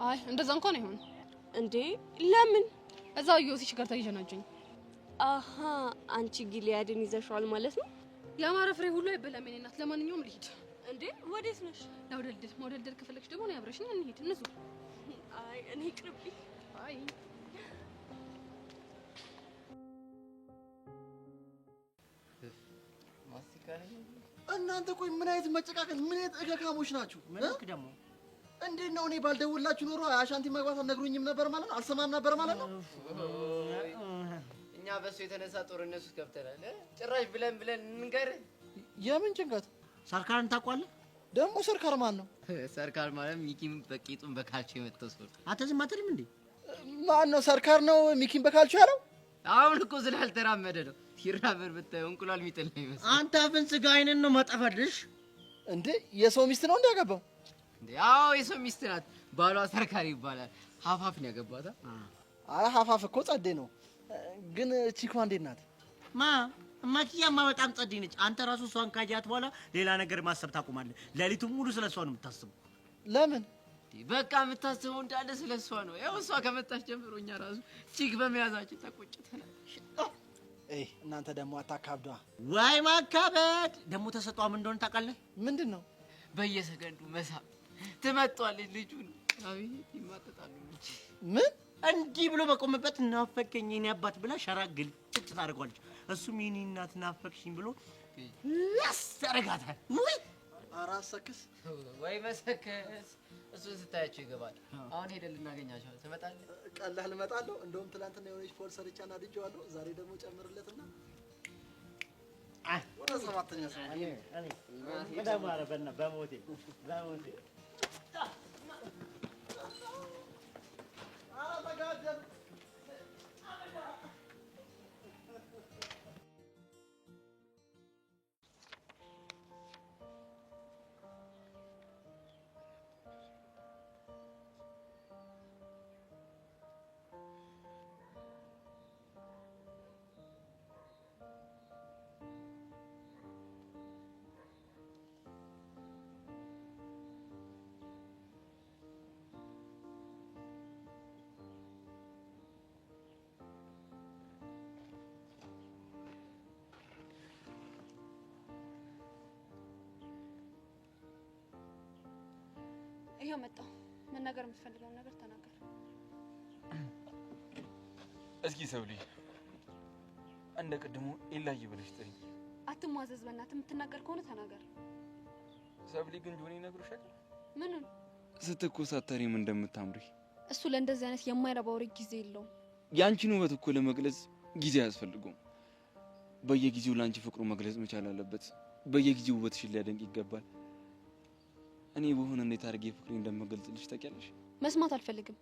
አይ እንደዛ እንኳን አይሆንም። እንዴ ለምን? እዛው ዮሲሽ ጋር ተይጀናጀኝ። አሃ አንቺ ጊሊያድን ይዘሻል ማለት ነው። ያማረ ፍሬ ሁሉ አይበላም የኔ እናት። ለማንኛውም ልሂድ። እንዴ ወዴት ነሽ? ለውደልድል መውደልድል ከፈለግሽ ደግሞ ነው ያብረሽኝ። እንሂድ እንዙ። አይ እኔ ቅርብኝ። አይ እናንተ ቆይ ምን አይነት መጨቃቀል፣ ምን አይነት እከካሞች ናችሁ? ምንክ ደግሞ እንዴት ነው? እኔ ባልደውላችሁ ኖሮ አሻንቲ መግባት አልነግሩኝም ነበር ማለት ነው? አልሰማም ነበር ማለት ነው? እኛ በሱ የተነሳ ጦርነት ውስጥ ገብተናል። ጭራሽ ብለን እንንገር። የምን ጭንቀት? ሰርካርን ታውቀዋለህ? ደግሞ ሰርካር ማን ነው? ሰርካር ማለት ሚኪም በቂጡን በካልቾ የመተው ሰው። አንተ ዝም አትልም እንዴ? ማን ነው ሰርካር ነው ሚኪን በካልቾ ያለው? አሁን እኮ ስላልተራመደ ነው። ሲራመድ ብታየው እንቁላል የሚጥል ነው ይመስል። አንተ አፍን ስጋ አይነን ነው ማጠፋልሽ እንዴ? የሰው ሚስት ነው እንዲያገባው እንዴ? አዎ የሰው ሚስት ናት። ባሏ ሰርካር ይባላል። ሀፋፍ ነው ያገባታ። አይ ሀፋፍ እኮ ጸዴ ነው። ግን ቺኳ እንዴት ናት? እማዬማ በጣም ጸዴ ነች። አንተ ራሱ እሷን ካያት በኋላ ሌላ ነገር ማሰብ ታቆማለህ። ሌሊቱን ሙሉ ስለሷ ነው የምታስበው። ለምን? በቃ የምታስበው እንዳለ ስለሷ ነው። ያው እሷ ከመጣች ጀምሮ እኛ ራሱ ቺክ በመያዛችን ተቆጭተናል። እናንተ ደግሞ አታካብዷ። ወይ ማካበድ ደግሞ ተሰጧ ምን እንደሆነ ታውቃለህ? ምንድን ነው? በየሰከንዱ መሳብ ትመጣለች። ልጁን አቤት ይማጠጣሉ። ምን እንዲህ ብሎ በቆመበት ናፈቀኝ የኔ አባት ብላ ሸራ ግልጭ ታደርገዋለች። እሱም የኔ እናት ናፈቅሽኝ ብሎ ያስረጋታል። ወይ አራሰክስ ወይ መሰከስ። እሱን ስታያቸው ይገባል። አሁን ሄደን ልናገኛቸው ትመጣለህ? ቀላል እመጣለሁ። እንደውም ትናንትና የሆነች ፖል ሰርቻ ናድጄዋለሁ። ዛሬ ደግሞ ጨምርለትና ወደ ሰባተኛ ሰው በደማረ በሞቴ ይሄው መጣሁ። መናገር የምትፈልገውን ነገር ተናገር። እስኪ ሰብሊ እንደ ቅድሙ ኢላዬ ብለሽ ጥሪ። አትሟዘዝ፣ በእናትህ የምትናገር ከሆነ ተናገር። ሰብሊ ግን ጆኒ ነግሮሻል? ምኑን? ስትኮሳተሪም እንደምታምሪ። እሱ ለእንደዚህ አይነት የማይረባ ወሬ ጊዜ የለውም። ያንቺን ውበት እኮ ለመግለጽ ጊዜ አያስፈልገውም። በየጊዜው ላንቺ ፍቅሩ መግለጽ መቻል አለበት። በየጊዜው ውበትሽን ሊያደንቅ ይገባል። እኔ በሆነ እንዴት አድርጌ ፍቅሬ እንደምገልጽልሽ ታውቂያለሽ? መስማት አልፈልግም።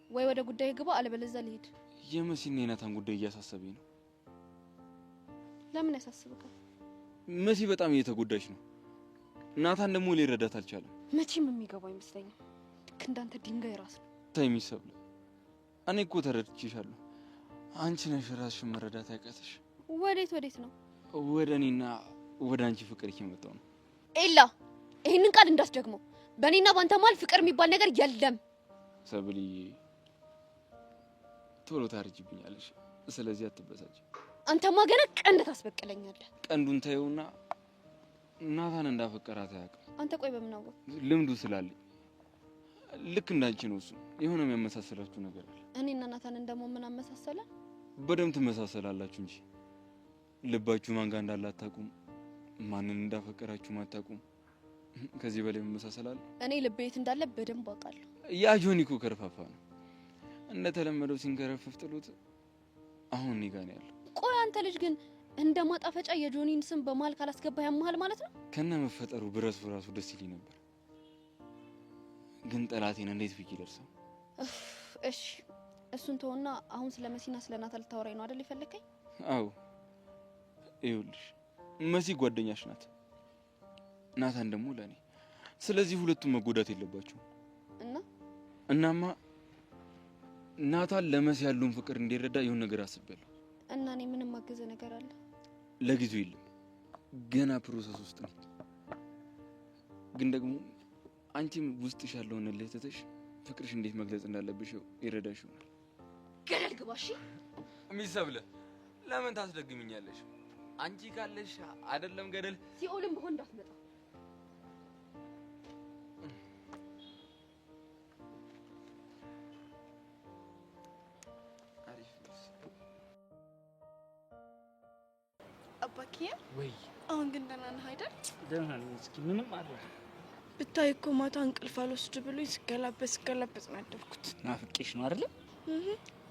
ወይ ወደ ጉዳይ ግባ፣ አለበለዚያ ልሂድ። የመሲና የናታን ጉዳይ እያሳሰበኝ ነው። ለምን ያሳስብካል? መሲ በጣም እየተጎዳች ነው። ናታን ደግሞ ሊረዳት አልቻለም። መቼም የሚገባው አይመስለኝም። ልክ እንዳንተ ድንጋይ ራስ ነው። ታይሚሰብለ እኔ እኮ ተረድቼሻለሁ። አንቺ ነሽ ራስሽን መረዳት ያቃተሽ። ወዴት ነው? ወደ እኔና ወደ አንቺ ፍቅር እየመጣው ነው። ኤላ ይሄንን ቃል እንዳትደግመው። በእኔና ባንተ መሀል ፍቅር የሚባል ነገር የለም። ሰብሊ ቶሎ ታርጅብኛለሽ። ስለዚህ አትበሳጭ። አንተማ ገና ቀንድ ታስበቅለኛለህ። ቀንዱን ታየውና ናታን እንዳፈቀራት አያውቅም። አንተ ቆይ በምን አወቅ? ልምዱ ስላለኝ። ልክ እንዳንቺ ነው እሱ። የሆነ የሚያመሳሰላችሁ ነገር አለ። እኔና ናታንን ደግሞ ምን አመሳሰለ? በደምብ ትመሳሰላላችሁ እንጂ ልባችሁ ማን ጋር እንዳለ አታውቁም። ማንን እንዳፈቀራችሁ አታውቁም። ከዚህ በላይ መመሳሰላል? እኔ ልቤ የት እንዳለ በደንብ አውቃለሁ። ያ ጆኒ እኮ ከርፋፋ ነው። እንደተለመደው ሲንከረፍፍ ጥሉት አሁን እኔ ጋር ነው ያለው። ቆይ አንተ ልጅ ግን እንደ ማጣፈጫ የጆኒን ስም በመሀል ካላስገባ ያመሃል ማለት ነው? ከነ መፈጠሩ ብረሱ ራሱ ደስ ይለኝ ነበር። ግን ጠላቴን እንዴት ብዬ ደርሰው? እሺ እሱን ተውና አሁን ስለ መሲና ስለ ናታን ልታወራኝ ነው አይደል የፈለከኝ? አዎ ይኸውልሽ መሲ ጓደኛሽ ናት፣ ናታን ደግሞ ለኔ። ስለዚህ ሁለቱም መጎዳት የለባቸው። እናማ ናታን ለመሲ ያለውን ፍቅር እንዲረዳ የሆነ ነገር አስቤያለሁ። እና እኔ ምንም ማገዘ ነገር አለ? ለጊዜው የለም፣ ገና ፕሮሰስ ውስጥ ነኝ። ግን ደግሞ አንቺም ውስጥሽ ያለውን ለተተሽ ፍቅርሽ እንዴት መግለጽ እንዳለብሽ ይረዳሽ ይሆናል። ገደል ግባ። እሺ ሚሰብለ ለምን ታስደግምኛለሽ? አንቺ ካለሽ አይደለም ገደል ሲኦልም በሆን እንዳትመጣ። አባኪያ ወይ አሁን ግን ደህና ነህ አይደል? ደህና ነኝ። እስኪ ምንም አይደል። ብታይ እኮ ማታ እንቅልፍ አልወስድ ብሎኝ ስገላበጥ ነው ያደርኩት። ናፍቄሽ ነው አይደል?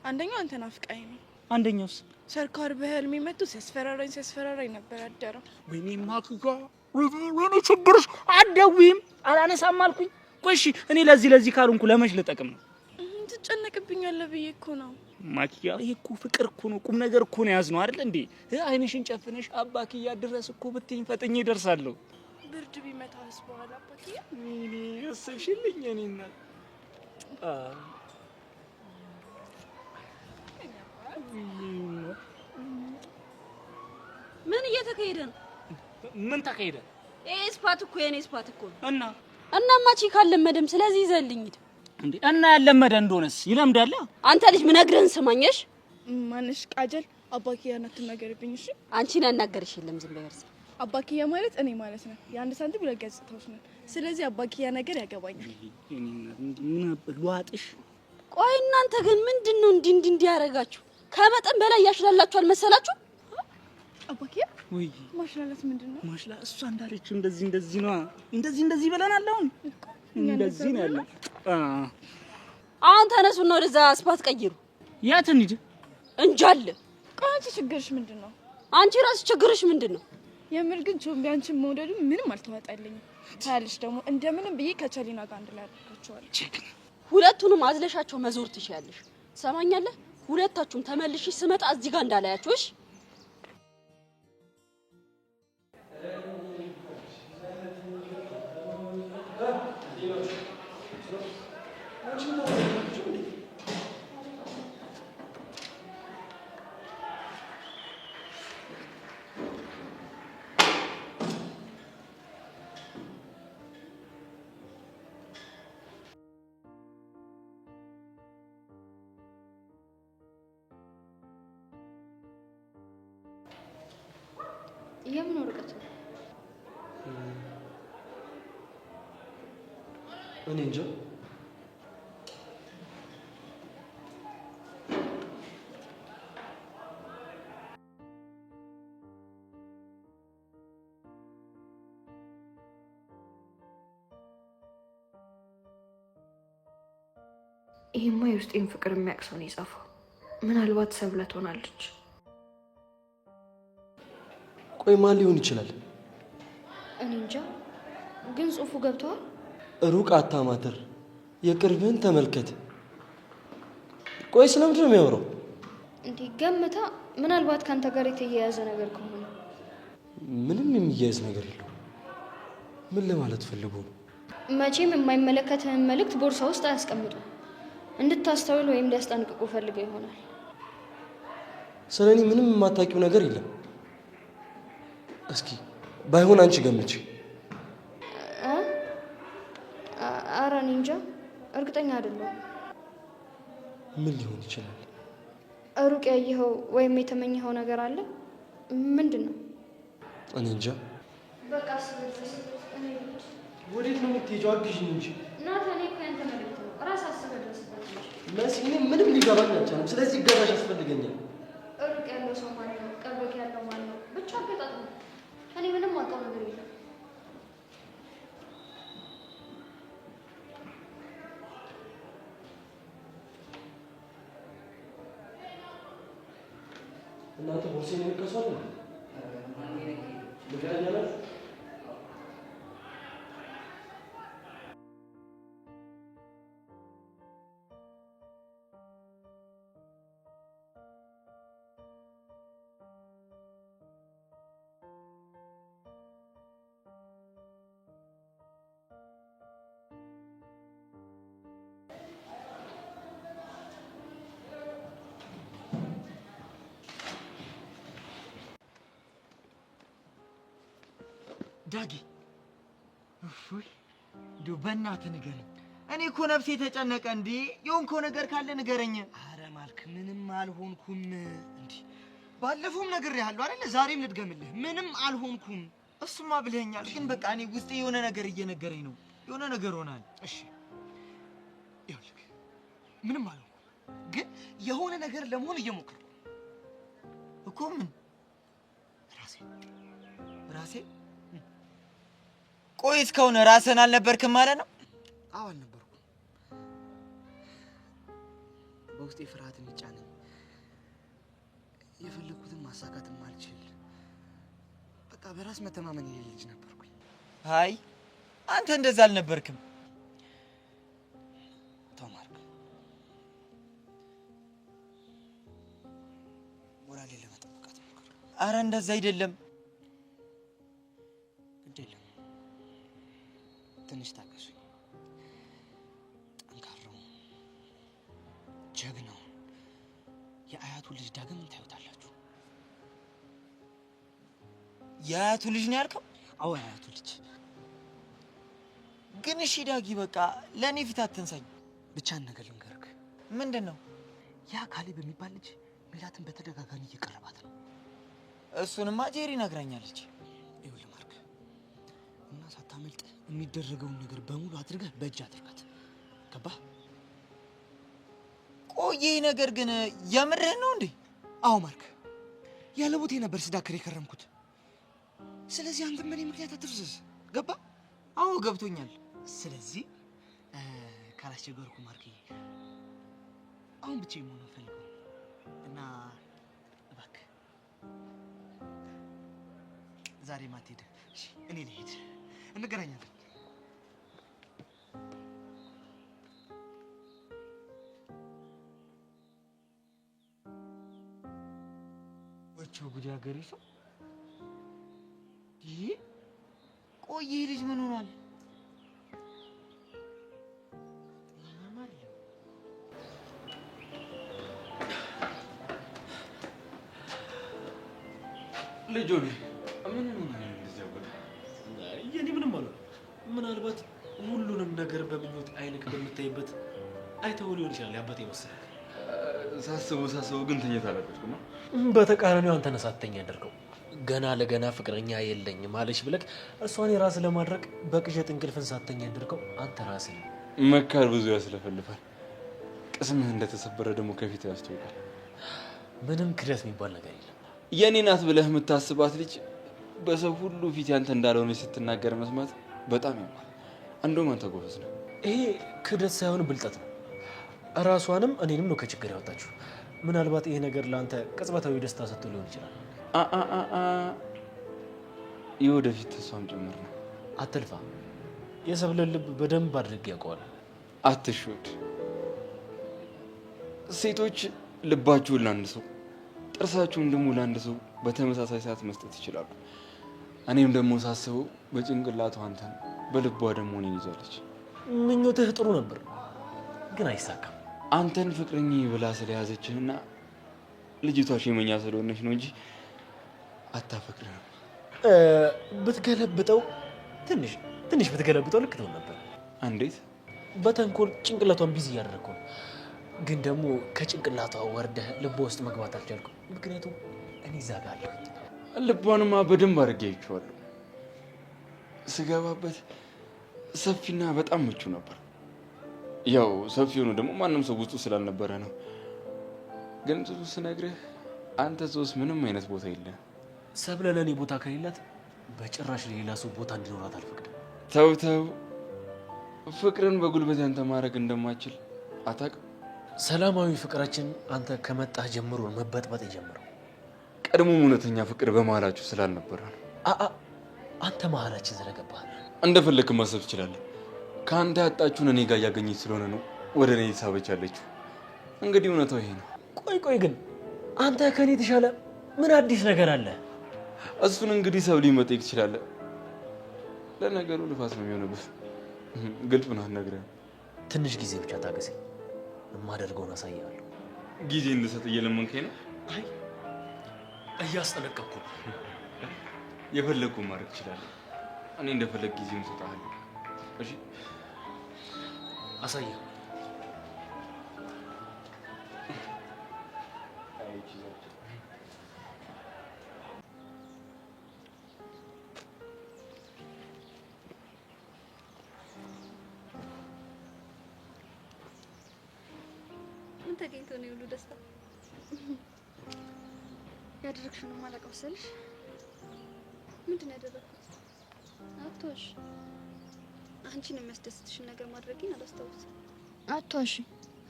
አንደኛው አንተ ናፍቃኝ ነው። አንደኛውስ ሰርካር በህልሜ መጥቶ ሲያስፈራራኝ ነበር ያደረው። ወይኔ ማክጋ ወይኔ ችግርሽ አትደውይም አላነሳም አልኩኝ። ቆይ እሺ እኔ ለዚህ ካልሆንኩ ለመች ልጠቅም ነው? ትጨነቅብኛለህ ብዬ እኮ ነው ማኪያ። ይሄ እኮ ፍቅር እኮ ነው፣ ቁም ነገር እኮ ነው ያዝነው አይደል እንዴ? አይንሽን ጨፍነሽ አባኪያ ድረስ እኮ ብትይኝ ፈጥኜ እደርሳለሁ። ብርድ ቢመታስ በኋላ አባኪያ ወይኔ አሰብሽልኝ እኔ እናት ምን እየተካሄደ ነው? ምን ተካሄደ? ስፓት እኮ የኔ ስፓት እኮ እና እናማ ቺ ካልለመደም ስለዚህ ይዘልኝ ሂድ እንዴ። እና ያለመደ እንደሆነስ ይለምዳል። አንተ ልጅ ምነግርህን ስማኝሽ። ማንሽ ቃጀል አባኪያ አትናገርብኝ እሺ። አንቺን ያናገርሽ የለም ዝም በይ። አባኪያ ማለት እኔ ማለት ነው። የአንድ ሳንቲም ሁለት ገጽታዎች ነን። ስለዚህ አባኪያ ነገር ያገባኛል። ምን ልዋጥሽ? ቆይ እናንተ ግን ምንድነው እንዲህ ያረጋችሁ? ከመጠን በላይ ያሽላላችሁ አልመሰላችሁ? አባኪያ ወይ ማሽላላት ምንድነው? ማሽላ እሷ እንዳለችው እንደዚህ ነው። እንደዚህ ብለናል። አሁን እንደዚህ ነው ያለው። አሁን ተነሱና ወደዛ ስፓት ቀይሩ። የት እንሂድ? እንጃለ። ቆይ አንቺ ችግርሽ ምንድነው? አንቺ ራስሽ ችግርሽ ምንድነው? የምር ግን ቾምቢ አንቺን መውደዱ ምንም አልተዋጣልኝም። ታያለሽ ደግሞ እንደምንም ብዬ ከቸሊና ጋር አንድ ላይ አድርጋቸዋለሁ። ሁለቱንም አዝለሻቸው መዞር ትችያለሽ። ሰማኛለህ? ሁለታችሁም ተመልሽ ስመጣ እዚህ ጋር እንዳላያችሁ እሺ? የምን ወረቀት ነው? እኔ እንጃ። ይሄማ የውስጤን ፍቅር የሚያቅሰው ነው የጻፈው። ምናልባት ሰብለ ትሆናለች። ቆይ ማን ሊሆን ይችላል? እኔ እንጃ፣ ግን ጽሁፉ ገብቷል። ሩቅ አታማትር፣ የቅርብህን ተመልከት። ቆይ ስለምንድን ነው የሚያወራው? እንዴ ገምታ፣ ምናልባት ካንተ ጋር የተያያዘ ነገር ከሆነ። ምንም የሚያያዝ ነገር የለው። ምን ለማለት ፈልጎ ነው? መቼም የማይመለከትህን መልእክት ቦርሳ ውስጥ አያስቀምጡ። እንድታስተውል ወይም ሊያስጠንቅቁ ፈልገው ይሆናል። ስለኔ ምንም የማታውቂው ነገር የለም። እስኪ ባይሆን አንቺ ገምቺ። ኧረ እኔ እንጃ፣ እርግጠኛ አይደለሁም። ምን ሊሆን ይችላል? ሩቅ ያየኸው ወይም የተመኘኸው ነገር አለ? ምንድን ነው? እኔ እንጃ። በቃ ስለዚህ ወዴት ነው የምትሄጂው? አግዢኝ እንጂ። ናት፣ እኔ እኮ ያንተ መልእክት ነው። ራስህ አስበህ ድረስበት እንጂ። መሲ፣ እኔ ምንም ሊገባኝ አልቻለም። ስለዚህ እገዛሽ ያስፈልገኛል። ሩቅ ያለው ሰው ማን ነው? ቅርብ ያለው ማን ነው? ብቻ አገጣጥም። እኔ ምንም አውቀው ነገር የለም። እናንተ ቦርሴን የሚከሷል ነው ልገኛለሁ። ዳጊ እፎይ እንደው በእናትህ ንገረኝ። እኔ እኮ ነፍሴ ተጨነቀ። እንዴ የሆንከው ነገር ካለ ንገረኝ። አረ ማልክ ምንም አልሆንኩም። እንዴ ባለፈውም ነግሬሃለሁ አይደል? ዛሬም ልድገምልህ፣ ምንም አልሆንኩም። እሱማ ብለኸኛል፣ ግን በቃ እኔ ውስጤ የሆነ ነገር እየነገረኝ ነው። የሆነ ነገር ሆናል። እሺ ይኸውልህ፣ ምንም አልሆንኩም፣ ግን የሆነ ነገር ለመሆን እየሞከርኩ እኮ። ምን? ራሴ ቆይ እስካሁን ራስህን አልነበርክም ማለት ነው? አዎ አልነበርኩም። በውስጤ ፍርሃት የሚጫነኝ የፈለኩትን ማሳካትም አልችል። በቃ በራስ መተማመን የሌለ ልጅ ነበርኩኝ። አይ አንተ እንደዛ አልነበርክም። ተማርክ ሞራሌ ለመጠበቃት ሞክር። አረ እንደዛ አይደለም። ግድ የለም ትንሽ ታገሱኝ። ጠንካራው ጀግናው የአያቱ ልጅ ዳግም ታዩታላችሁ። የአያቱ ልጅ ነው ያልከው? አዎ የአያቱ ልጅ። ግን እሺ ዳጊ በቃ ለእኔ ፊት አትንሳኝ። ብቻ ነገር ልንገርህ። ምንድን ነው? ያ ካሌብ የሚባል ልጅ ሜላትን በተደጋጋሚ እየቀረባት ነው። እሱንማ ጄሪ ነግራኛለች። ይኸውልህ ማርክ፣ እና ሳታመልጥ የሚደረገውን ነገር በሙሉ አድርገህ በእጅ አድርጋት። ገባህ? ቆይ ነገር ግን የምርህን ነው እንዴ? አዎ ማርክ፣ ያለ ቦቴ ነበር ስዳክር የከረምኩት። ስለዚህ አንተም በእኔ ምክንያት አትፍዘዝ። ገባህ? አዎ ገብቶኛል። ስለዚህ ካላስቸገርኩ ማርክ፣ አሁን ብቻ የመሆን ፈልገው እና እባክህ ዛሬ ማትሄድ እኔ ልሄድ፣ እንገናኛለን። ወቸው ጉድ ያገሬ ሰው። ይሄ ቆይ ይሄ ልጅ ምን ሆኗል? ልጆ ምን ነው እንደዚህ ያወራ? የኔ ምንም አልሆነ። ምናልባት ሁሉንም ነገር በምኞት አይንክ በምታይበት አይተው ሊሆን ይችላል ያባቴ መሰለህ። ሳስበው ግን ተኝታ አለበት ነው። በተቃራኒው አንተ ነህ ሳትተኛ ያደርገው። ገና ለገና ፍቅረኛ የለኝም አለሽ ብለህ እሷን የራስህ ለማድረግ በቅዠት እንቅልፍን ሳትተኛ ያደርገው አንተ ራስህ ነህ። መካር ብዙ ያስለፈልፋል። ቅስምህ እንደተሰበረ ደግሞ ከፊት ያስተውቃል። ምንም ክደት የሚባል ነገር የለም። የኔ ናት ብለህ የምታስባት ልጅ በሰው ሁሉ ፊት ያንተ እንዳልሆነች ስትናገር መስማት በጣም ያማል። እንደውም አንተ ጎበዝ ነህ። ይሄ ክደት ሳይሆን ብልጠት ነው። እራሷንም እኔንም ነው ከችግር ያወጣችሁ። ምናልባት ይሄ ነገር ለአንተ ቅጽበታዊ ደስታ ሰጥቶ ሊሆን ይችላል። የወደፊት ተስፋም ጭምር ነው። አትልፋ። የሰብለን ልብ በደንብ አድርጌ ያውቀዋል። አትሽወድ። ሴቶች ልባችሁን ለአንድ ሰው ጥርሳችሁን ደግሞ ለአንድ ሰው በተመሳሳይ ሰዓት መስጠት ይችላሉ። እኔም ደግሞ ሳስበው በጭንቅላቷ አንተን በልቧ ደግሞ እኔን ይዛለች። ምኞትህ ጥሩ ነበር ግን አይሳካም። አንተን ፍቅረኛ ብላ ስለያዘችህና ልጅቷ ሸመኛ ስለሆነች ነው እንጂ አታፈቅርህም። ብትገለብጠው ትንሽ ብትገለብጠው ልክ ትሆን ነበር። እንዴት? በተንኮል ጭንቅላቷን ቢዚ እያደረግኩ ነው። ግን ደግሞ ከጭንቅላቷ ወርደህ ልቧ ውስጥ መግባት አልቻልኩም። ምክንያቱም እኔ እዛ ጋር አለሁኝ። ልቧንማ በደንብ አድርጌ አይቼዋለሁ። ስገባበት ሰፊና በጣም ምቹ ነበር። ያው ሰፊ ሆኖ ደግሞ ማንም ሰው ውስጡ ስላልነበረ ነው። ግን ብዙ ስነግርህ አንተ ሰውስ ምንም አይነት ቦታ የለህም። ሰብለ ለእኔ ቦታ ከሌላት በጭራሽ ሌላ ሰው ቦታ እንዲኖራት አልፈቅድም። ተው፣ ፍቅርን በጉልበት ያንተ ማድረግ እንደማችል አታውቅም? ሰላማዊ ፍቅራችን አንተ ከመጣህ ጀምሮ መበጥበጥ የጀመረው ቀድሞም እውነተኛ ፍቅር በመሀላችሁ ስላልነበረ ነው። አንተ መሀላችን ስለገባህ እንደፈለግህ ማሰብ ትችላለህ። ከአንተ ያጣችሁን እኔ ጋር እያገኘች ስለሆነ ነው ወደ እኔ ሳበች ያለችው። እንግዲህ እውነታው ይሄ ነው። ቆይ ግን አንተ ከኔ የተሻለ ምን አዲስ ነገር አለ? እሱን እንግዲህ ሰብሊ መጠየቅ ትችላለህ። ለነገሩ ልፋት ነው የሚሆንብህ። ግልጽ ነው አልነግርህም። ትንሽ ጊዜ ብቻ ታገሰኝ፣ የማደርገውን አሳያለሁ። ጊዜ እንድሰጥ እየለመንከኝ ነው? አይ እያስጠነቀቅኩ ነው። የፈለግኩን ማድረግ ትችላለህ። እኔ እንደፈለግ ጊዜውን እሰጥሃለሁ። እሺ አሳየው። ምን ተገኝቶ ነው የሁሉ ደስታ? ያደረግሽውን ማለቅ መሰልሽ? ምንድን ነው ያደረግኩት? አትዋሽ። አንቺን የሚያስደስትሽን ነገር ማድረግኝ አላስታውስም። አትዋሽ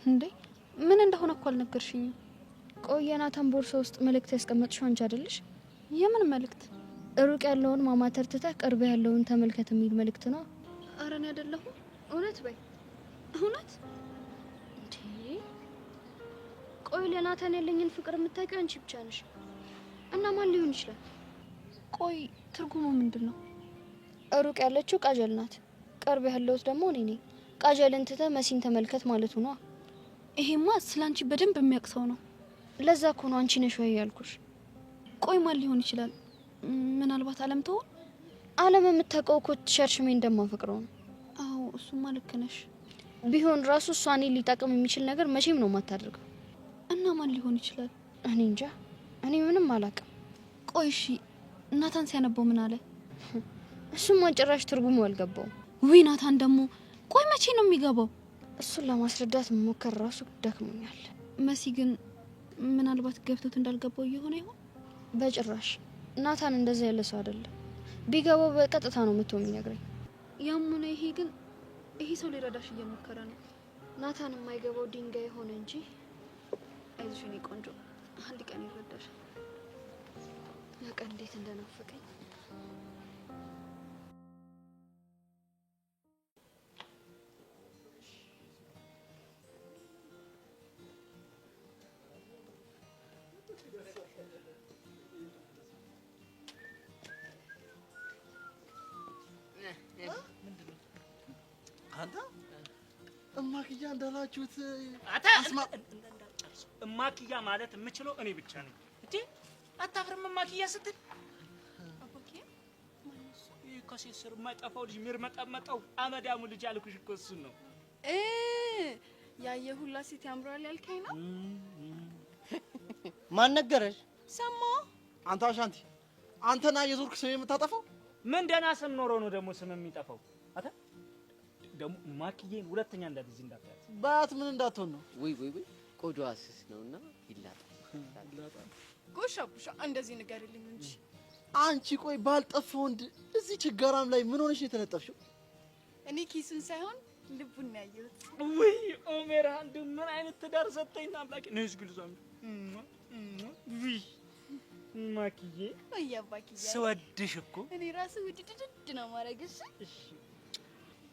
እንዴ! ምን እንደሆነ እኮ አልነገርሽኝም። ቆይ የናታን ቦርሳ ውስጥ መልእክት ያስቀመጥሽው አንቺ አይደለሽ? የምን መልእክት? ሩቅ ያለውን ማማተር ትተህ ቅርብ ያለውን ተመልከት የሚል መልእክት ነው። ኧረ እኔ አይደለሁም። እውነት በይ እውነት እንዴ? ቆይ ለናታን ያለኝን ፍቅር የምታውቂው አንቺ ብቻ ነሽ። እና ማን ሊሆን ይችላል? ቆይ ትርጉሙ ምንድን ነው? ሩቅ ያለችው ቃጀል ናት፣ ቅርብ ያለውት ደግሞ እኔ ነኝ። ቃጀልን ትተህ መሲን ተመልከት ማለቱ ነው። ይሄማ ስላንቺ በደንብ የሚያውቅ ሰው ነው። ለዛ እኮ ነው አንቺ ነሽ ወይ ያልኩሽ። ቆይ ማን ሊሆን ይችላል? ምናልባት አለም ትሆን? አለም የምታውቀው እኮ ሸርሽሜ እንደማፈቅረው ነው። አዎ እሱማ ልክ ነሽ። ቢሆን ራሱ እሷ እኔን ሊጠቅም የሚችል ነገር መቼም ነው የማታደርገው። እና ማን ሊሆን ይችላል? እኔ እንጃ፣ እኔ ምንም አላውቅም። ቆይ እሺ ናታን ሲያነበው ምን አለ? እሱማ ጭራሽ ትርጉሙ አልገባውም። ውይ ናታን ደግሞ ቆይ መቼ ነው የሚገባው? እሱን ለማስረዳት መሞከር ራሱ ደክሞኛል። መሲ ግን ምናልባት ገብቶት እንዳልገባው እየሆነ ይሆን? በጭራሽ ናታን እንደዛ ያለ ሰው አይደለም። ቢገባው በቀጥታ ነው መጥቶ የሚነግረኝ። ያም ሆነ ይሄ ግን ይሄ ሰው ሊረዳሽ እየሞከረ ነው። ናታን የማይገባው ድንጋይ ሆነ እንጂ አይዞሽ የኔ ቆንጆ፣ አንድ ቀን ይረዳሻል። ያ ቀን እንዴት እንደናፈቀኝ። አንተ እማክያ እንዳላችሁት እማክያ ማለት የምችለው እኔ ብቻ ነኝ። እንዴ አታፍርም? እማክያ ስትል አባኪያ ማንሱ ከሴት ስር የማይጠፋው ልጅ የሚርመጠመጠው አመዳሙ ልጅ አልኩሽ እኮ እሱን ነው። ያየ ሁላ ሴት ያምራል ያልከኝ ነው። ማን ነገረሽ? ሰማሁ። አንተ አሻንቲ፣ አንተና የዞርክ ስም የምታጠፋው ምን ደህና ስም ኖሮ ነው ደግሞ ስም የሚጠፋው? አታ ደግሞ ማክዬን ሁለተኛ እንደዚህ እንዳታያት። ባት ምን እንዳትሆን ነው? ወይ ቆዳዋ ስስ ነውና ይላጣል። ጎሽ አቡሻ እንደዚህ ንገርልኝ እንጂ። አንቺ ቆይ ባልጠፋ ወንድ እዚህ ችጋራም ላይ ምን ሆነሽ ነው የተለጠፍሽው? እኔ ኪሱን ሳይሆን ልቡን ነው ያየሁት። ወይ ኦሜራ አንዱ ምን አይነት ትዳር ሰጠኝና አምላኬ ነው ይስግልዛም። ወይ ማክዬ ወይ አባኪያ ስወድሽ እኮ እኔ ራሱ ውድድድ ነው ማረግሽ። እሺ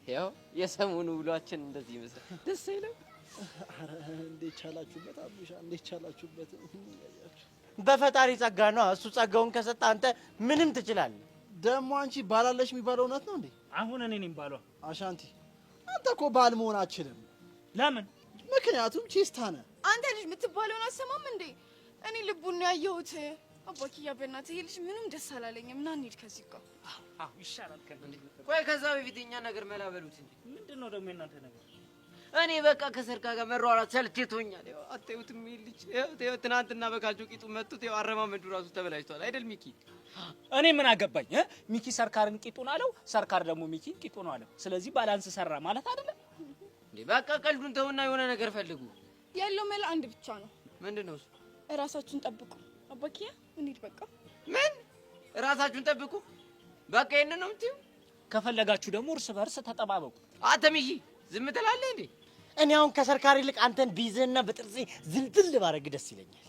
ያው የሰሞኑ ውሏችን እንደዚህ ይመስላል። ደስ አይልም? አረ እንዴት ቻላችሁበት? አቡሻ እንዴት ቻላችሁበት? በፈጣሪ ጸጋ ነው። እሱ ጸጋውን ከሰጠ አንተ ምንም ትችላለህ። ደግሞ አንቺ ባላለሽ የሚባለው እውነት ነው እንዴ? አሁን እኔ ነኝ ባሏ። አሻንቲ አንተ እኮ ባል መሆን አትችልም። ለምን? ምክንያቱም ቼስታ ነህ። አንተ ልጅ የምትባለውን አሰማም እንዴ? እኔ ልቡን ነው ያየሁት። አባኪያ በእናትህ ይሄ ልጅ ምንም ደስ አላለኝም። ና እንሂድ ከዚህ ጋር። አዎ ይሻላል። ቆይ ከዛ በፊት እኛ ነገር መላበሉት እንጂ ምንድነው ደግሞ የእናንተ ነገር? እኔ በቃ ከሰርካ ጋር መሯሯጥ ሰልችቶኛል። ያው አታዩትም? ይልጅ ያው ትናንትና በካልቾ ቂጡ መጡት። ያው አረማመዱ ራሱ ተበላሽቷል አይደል ሚኪ? እኔ ምን አገባኝ? ሚኪ ሰርካርን ቂጡን አለው፣ ሰርካር ደግሞ ሚኪ ቂጡን አለው። ስለዚህ ባላንስ ሰራ ማለት አይደለም እንዴ? በቃ ቀልዱን ተውና የሆነ ነገር ፈልጉ። ያለው መላ አንድ ብቻ ነው። ምንድነው እሱ? እራሳችሁን ጠብቁ። አባኪያ እንሂድ በቃ። ምን እራሳችሁን ጠብቁ? በቃ ይሄን ነው የምትይው? ከፈለጋችሁ ደግሞ እርስ በርስ ተጠባበቁ። አንተ ሚኪ ዝም ትላለህ እንዴ? እኔ አሁን ከሰርካሪ ይልቅ አንተን ቢይዝህና በጥርሴ ዝልዝል ባረግ ደስ ይለኛል።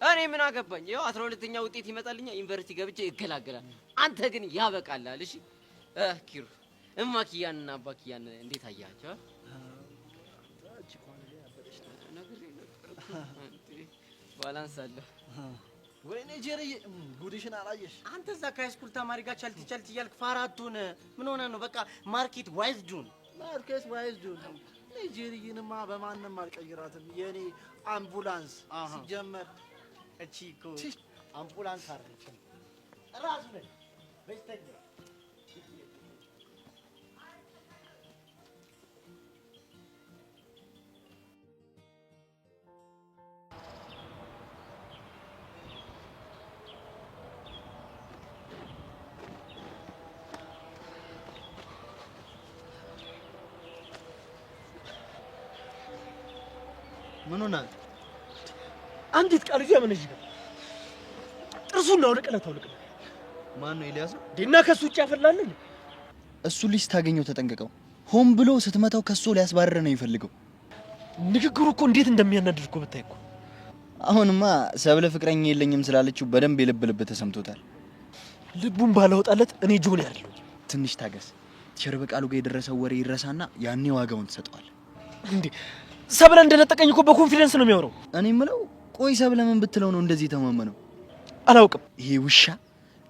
እኔ ምን አገባኝ? ያው 12ኛ ውጤት ይመጣልኛል፣ ዩኒቨርሲቲ ገብቼ እገላገላል። አንተ ግን ያበቃላል። እሺ ኪሩ እማኪያንና አባኪያን እንዴት አያቸው? ባላንስ አለ። ወይኔ ጀሪ ጉድሽን አላየሽ? አንተ እዛ ከሃይስኩል ተማሪ ጋር ቸልቲ እያልክ ፋራቱን ምን ሆነ ነው? በቃ ማርኬት ዋይዝ ዱን ማርኬት ዋይዝ ዱን። ጀሪንማ በማንም አልቀይራትም። የኔ አምቡላንስ ሲጀመር እቺ እኮ አምቡላንስ አይደለችም ራሱ ነኝ በስተኛ ምን ሆነ? አንዲት ቃል እዚህ ምን ይችላል? ጥርሱን ነው ልቀለት አውልቀለት። ማን ነው? ኤልያስ ነው። ዲና ከሱ ውጭ ያፈላልን? እሱ ልጅ ታገኘው ተጠንቀቀው። ሆን ብሎ ስትመታው ከሱ ሊያስባረረ ነው የሚፈልገው። ንግግሩ እኮ እንዴት እንደሚያናድድ እኮ ብታይ እኮ። አሁንማ ሰብለ ፍቅረኛ የለኝም ስላለችው በደንብ የልብ ተሰምቶታል። ልቡን ባላወጣለት እኔ ጆኒ አይደለሁ። ትንሽ ታገስ። ቸር በቃሉ ጋር የደረሰው ወሬ ይረሳና ያኔ ዋጋውን ትሰጠዋል። እንዴ ሰብለ እንደነጠቀኝ እኮ በኮንፊደንስ ነው የሚያወራው። እኔ የምለው ቆይ ሰብለ ምን ብትለው ነው እንደዚህ ተማመነው? አላውቅም። ይሄ ውሻ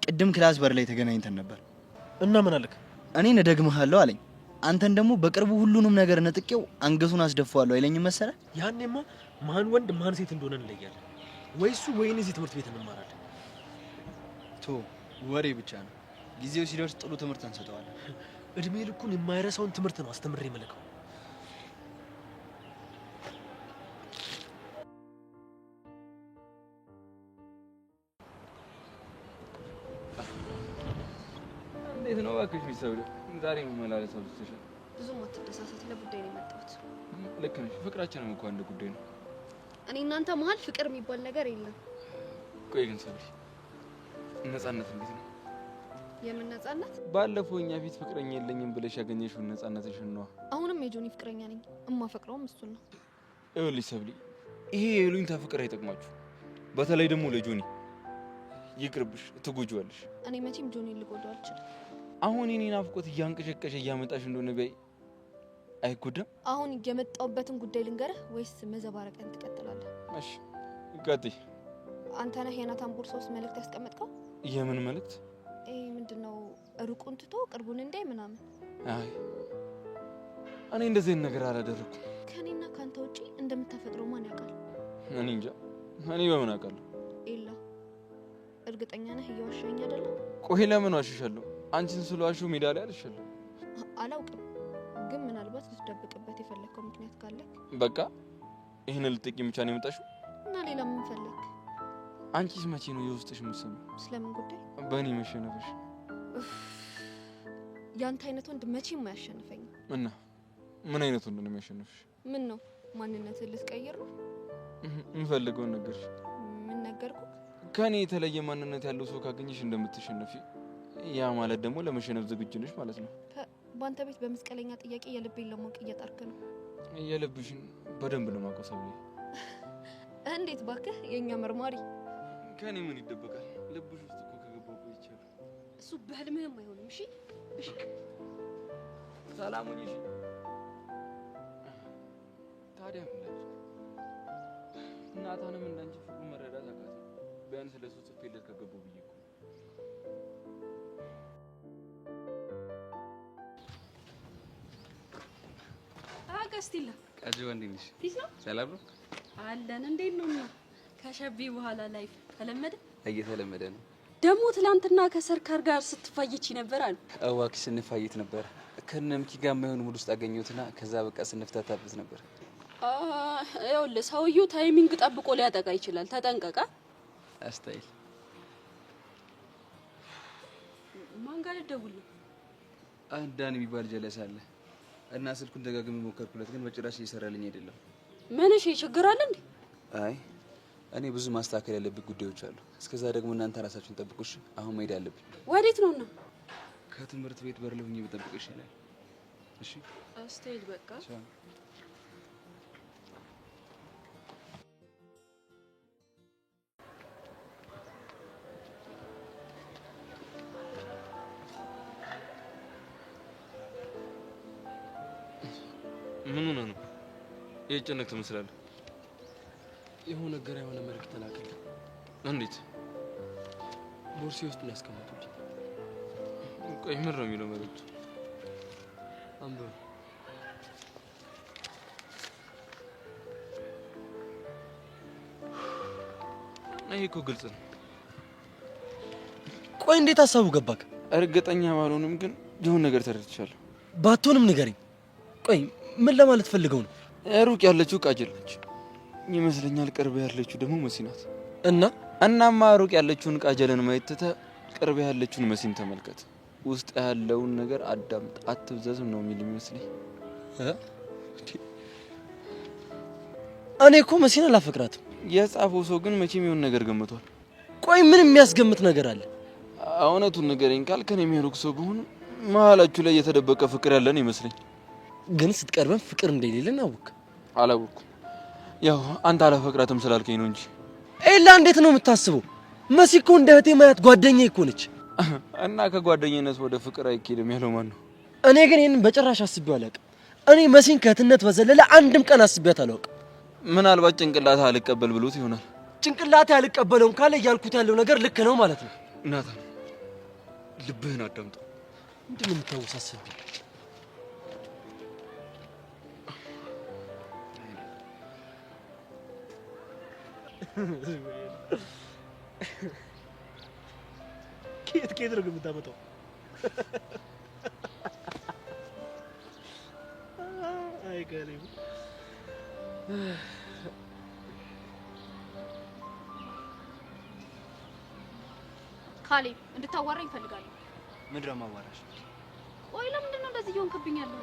ቅድም ክላስ በር ላይ ተገናኝተን ነበር እና ምን አለክ? እኔን እደግምሃለሁ አለኝ። አንተን ደግሞ በቅርቡ ሁሉንም ነገር ነጥቄው አንገቱን አስደፋዋለሁ አይለኝም መሰለ? ያኔማ ማን ወንድ ማን ሴት እንደሆነ እንለያለን። ወይ እሱ ወይ እዚህ ትምህርት ቤት እንማራለን። ቶ ወሬ ብቻ ነው። ጊዜው ሲደርስ ጥሩ ትምህርት እንሰጠዋለን። እድሜ ልኩን የማይረሳውን ትምህርት ነው አስተምሬ መለከው። እንዴት ነው እባክሽ ቢሰብለ ዛሬ መመላለስ አልተሻለ? ብዙም አትደሳሰት፣ ለጉዳይ ነው የመጣሁት። ልክ ነሽ። ፍቅራችንም እንኳን አንድ ጉዳይ ነው። እኔ እናንተ መሀል ፍቅር የሚባል ነገር የለም። ቆይ ግን ሰብለ ነፃነት እንዴት ነው? የምን ነፃነት? ባለፈው እኛ ፊት ፍቅረኛ የለኝም ብለሽ ያገኘሽውን ነፃነትሽን ነው። አሁንም የጆኒ ፍቅረኛ ነኝ። እማፈቅረውም እሱን ነው። ይኸውልሽ ሰብለ ይሄ የሉኝታ ፍቅር አይጠቅማችሁ። በተለይ ደግሞ ለጆኒ ይቅርብሽ፣ ትጎጂዋለሽ። እኔ መቼም ጆኒ ልጎዳው አልችልም። አሁን እኔ ናፍቆት እያንቀሸቀሸ እያመጣሽ እንደሆነ በይ አይጎዳም። አሁን የመጣሁበትን ጉዳይ ልንገርህ ወይስ መዘባረቀን ትቀጥላለህ? እሺ ቀጥይ። አንተ ነህ የናታን ቦርሳ ውስጥ መልእክት ያስቀመጥከው? የምን መልእክት? ምንድነው? ሩቁን ትቶ ቅርቡን እንዳይ ምናምን? አይ እኔ እንደዚህ ነገር አላደረኩም። ከኔና ካንተ ውጪ እንደምታፈቅረው ማን ያውቃል? እኔ እንጃ። እኔ በምን አውቃለሁ? ኤላ እርግጠኛ ነህ እየዋሻኝ አይደለም? ቆይ ለምን ዋሽሻለሁ? አንቺን ስለዋሽው ሜዳ ላይ አልሻለሁ። አላውቅም፣ ግን ምናልባት ልትደብቅበት የፈለከው ምክንያት ካለ በቃ ይሄን ልትጠቂም ብቻ ነው የመጣሽው? እና ሌላ ምን ፈለክ? አንቺስ መቼ ነው የውስጥሽ የምትሰሚው? ስለምን ጉዳይ? በእኔ መሸነፍሽ። ያንተ አይነት ወንድ መቼም አያሸንፈኝም። እና ምን አይነት ወንድ ነው የሚያሸንፍሽ? ምን ነው ማንነትህን ልትቀይር ነው? የምፈልገውን ነገርሽ። ምን ነገርኩ? ከኔ የተለየ ማንነት ያለው ሰው ካገኘሽ እንደምትሸነፊ፣ ያ ማለት ደግሞ ለመሸነፍ ዝግጁ ነሽ ማለት ነው። በአንተ ቤት በመስቀለኛ ጥያቄ የልቤን ለማወቅ እየጣርክ ነው። የልብሽን በደንብ ነው የማውቀው ሰብሌ። እንዴት ባክህ፣ የኛ መርማሪ። ከኔ ምን ይደበቃል? ልብሽ ውስጥ እኮ ከገባሁ ቆይቻለሁ። እሱ በህልምህም አይሆንም። እሺ እሺ፣ ሰላም ሁኚ። እሺ ታዲያ ምን ላድርግ? እናታንም እንዳንቺ ፍቅሩን መረዳት አቃተኝ። ቢያንስ ለሱ ጽፌለት ከገባሁ ብዬ እኮ። አጋስቲላ ቀጅ ወንድ ነሽ? ፊት ነው ሰላም ነው አለን። እንዴት ነው? ከሸቢ በኋላ ላይፍ ተለመደ? እየተለመደ ነው። ደግሞ ትላንትና ከሰርካር ጋር ስትፋይቺ ነበር አሉ። እባክሽ ስንፋይት ነበር። ከነምኪ ጋር የማይሆን ሙድ ውስጥ አገኘሁትና ከዛ በቃ ስንፍታታበት ነበር። ይኸውልህ ሰውዬው ታይሚንግ ጠብቆ ሊያጠቃ ይችላል። ተጠንቀቃ። አስታይል ማን ጋር ልደውልልህ? አንድ ዳን የሚባል ጀለስ አለ እና ስልኩን ደጋግሜ ሞከርኩለት፣ ግን በጭራሽ እየሰራልኝ አይደለም። ምን እሺ፣ ችግር አለ እንዴ? አይ እኔ ብዙ ማስተካከል ያለብኝ ጉዳዮች አሉ። እስከዛ ደግሞ እናንተ ራሳችሁን ጠብቁሽ። አሁን መሄድ አለብኝ። ወዴት ነው? እና ከትምህርት ቤት በር ላይ ሆኜ ብጠብቅሽ ይላል። እሺ አስተይል በቃ ምን ሆነ ነው የጨነቅ ትመስላለህ? የሆነ ነገር የሆነ መልእክት ተላከልኝ። እንዴት? ቦርሴ ውስጥ ነው ያስቀመጡልኝ። ቆይ ምን ነው የሚለው መልእክቱ? አንብበው። ይሄ እኮ ግልጽ ነው። ቆይ እንዴት ሀሳቡ ገባክ? እርግጠኛ ባልሆንም ግን የሆነ ነገር ተረድቻለሁ። ባትሆንም ንገረኝ። ቆይ ምን ለማለት ፈልገው ነው? ሩቅ ያለችው ቃጀል ነች ይመስለኛል። ቅርብ ያለችው ደግሞ መሲ ናት። እናማ ሩቅ ያለችውን ቃጀልን ማየት ትተህ ቅርብ ያለችውን መሲን ተመልከት። ውስጥ ያለውን ነገር አዳምጥ፣ አትብዘዝም ነው የሚል ይመስለኝ። እኔ እኮ መሲን አላፈቅራትም። የጻፈው ሰው ግን መቼም የሆነ ነገር ገምቷል። ቆይ ምን የሚያስገምት ነገር አለ? እውነቱን ንገረኝ ካልክ እኔ የሚያሩቅ ሰው ብሆን መሀላችሁ ላይ የተደበቀ ፍቅር ያለን ይመስለኝ። ግን ስትቀርበን ፍቅር እንደሌለን አወቅ? አላወቅኩም። ያው አንተ አላፈቅራትም ስላልከኝ ነው እንጂ ኤላ እንዴት ነው የምታስበው? መሲ እኮ እንደ እህቴ ማያት ጓደኛዬ እኮ ነች። እና ከጓደኝነት ወደ ፍቅር አይኬድም ያለው ማን ነው? እኔ ግን ይሄንን በጭራሽ አስቤው አላውቅም። እኔ መሲን ከእህትነት በዘለለ አንድም ቀን አስቤያት አላውቅም። ምናልባት ጭንቅላትህ አልቀበል ብሎት ይሆናል። ጭንቅላቴ አልቀበለውም ካለ እያልኩት ያለው ነገር ልክ ነው ማለት ነው። ናታን ልብህን አዳምጠው። ምንድን ነው የምታወሳስብኝ? ከየት ነው የምታመጣው? አይ ከሪም ካሌብ እንድታዋራኝ እፈልጋለሁ። ምንድን ነው የማዋራሽ? ቆይ ለምንድን ነው እንደዚህ እየሆንክብኝ ያለው?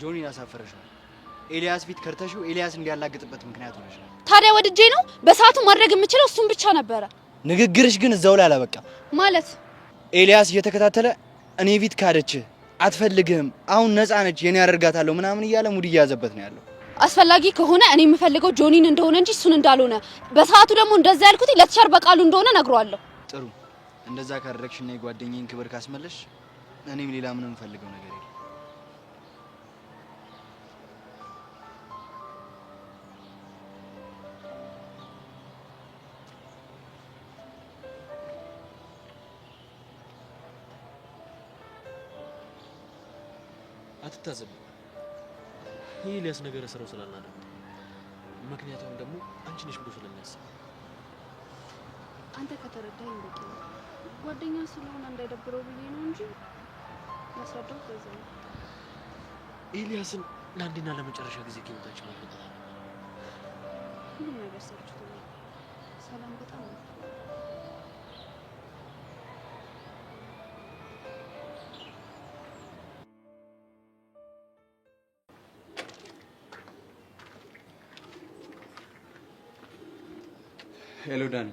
ጆኒን አሳፈረሻል። ኤልያስ ፊት ከርተሽው ኤልያስ እንዲያላግጥበት ምክንያት ሆነሻል። ታዲያ ወድጄ ነው? በሰዓቱ ማድረግ የምችለው እሱን ብቻ ነበረ። ንግግርሽ ግን እዛው ላይ አላበቃም። ማለት ኤልያስ እየተከታተለ እኔ ፊት ካደች አትፈልግህም፣ አሁን ነፃ ነች፣ የኔ ያደርጋታለሁ ምናምን እያለ ሙድ እያያዘበት ነው ያለው። አስፈላጊ ከሆነ እኔ የምፈልገው ጆኒን እንደሆነ እንጂ እሱን እንዳልሆነ፣ በሰዓቱ ደግሞ እንደዛ ያልኩት ለተሻር በቃሉ እንደሆነ ነግሯለሁ። ጥሩ፣ እንደዛ ካደረግሽና የጓደኛዬን ክብር ካስመለሽ እኔም ሌላ ምንም ፈልገው ነገር የለም። አትታዘብ። ይሄ ኤልያስ ነገር ስራው ስላልናደው፣ ምክንያቱም ደግሞ አንቺ ነሽ ብሎ ስለሚያስብ አንተ ከተረዳኝ በቂ ነው። ጓደኛ ስለሆነ እንዳይደብረው ብዬ ነው እንጂ ማስረዳው በዛ ነው። ኤልያስን ለአንዴና ለመጨረሻ ጊዜ ከህይወታችን ማግኘት ሁሉም ነገር ሰርችቶኛል። ሰላም በጣም ነው። ሄሎ ዳኒ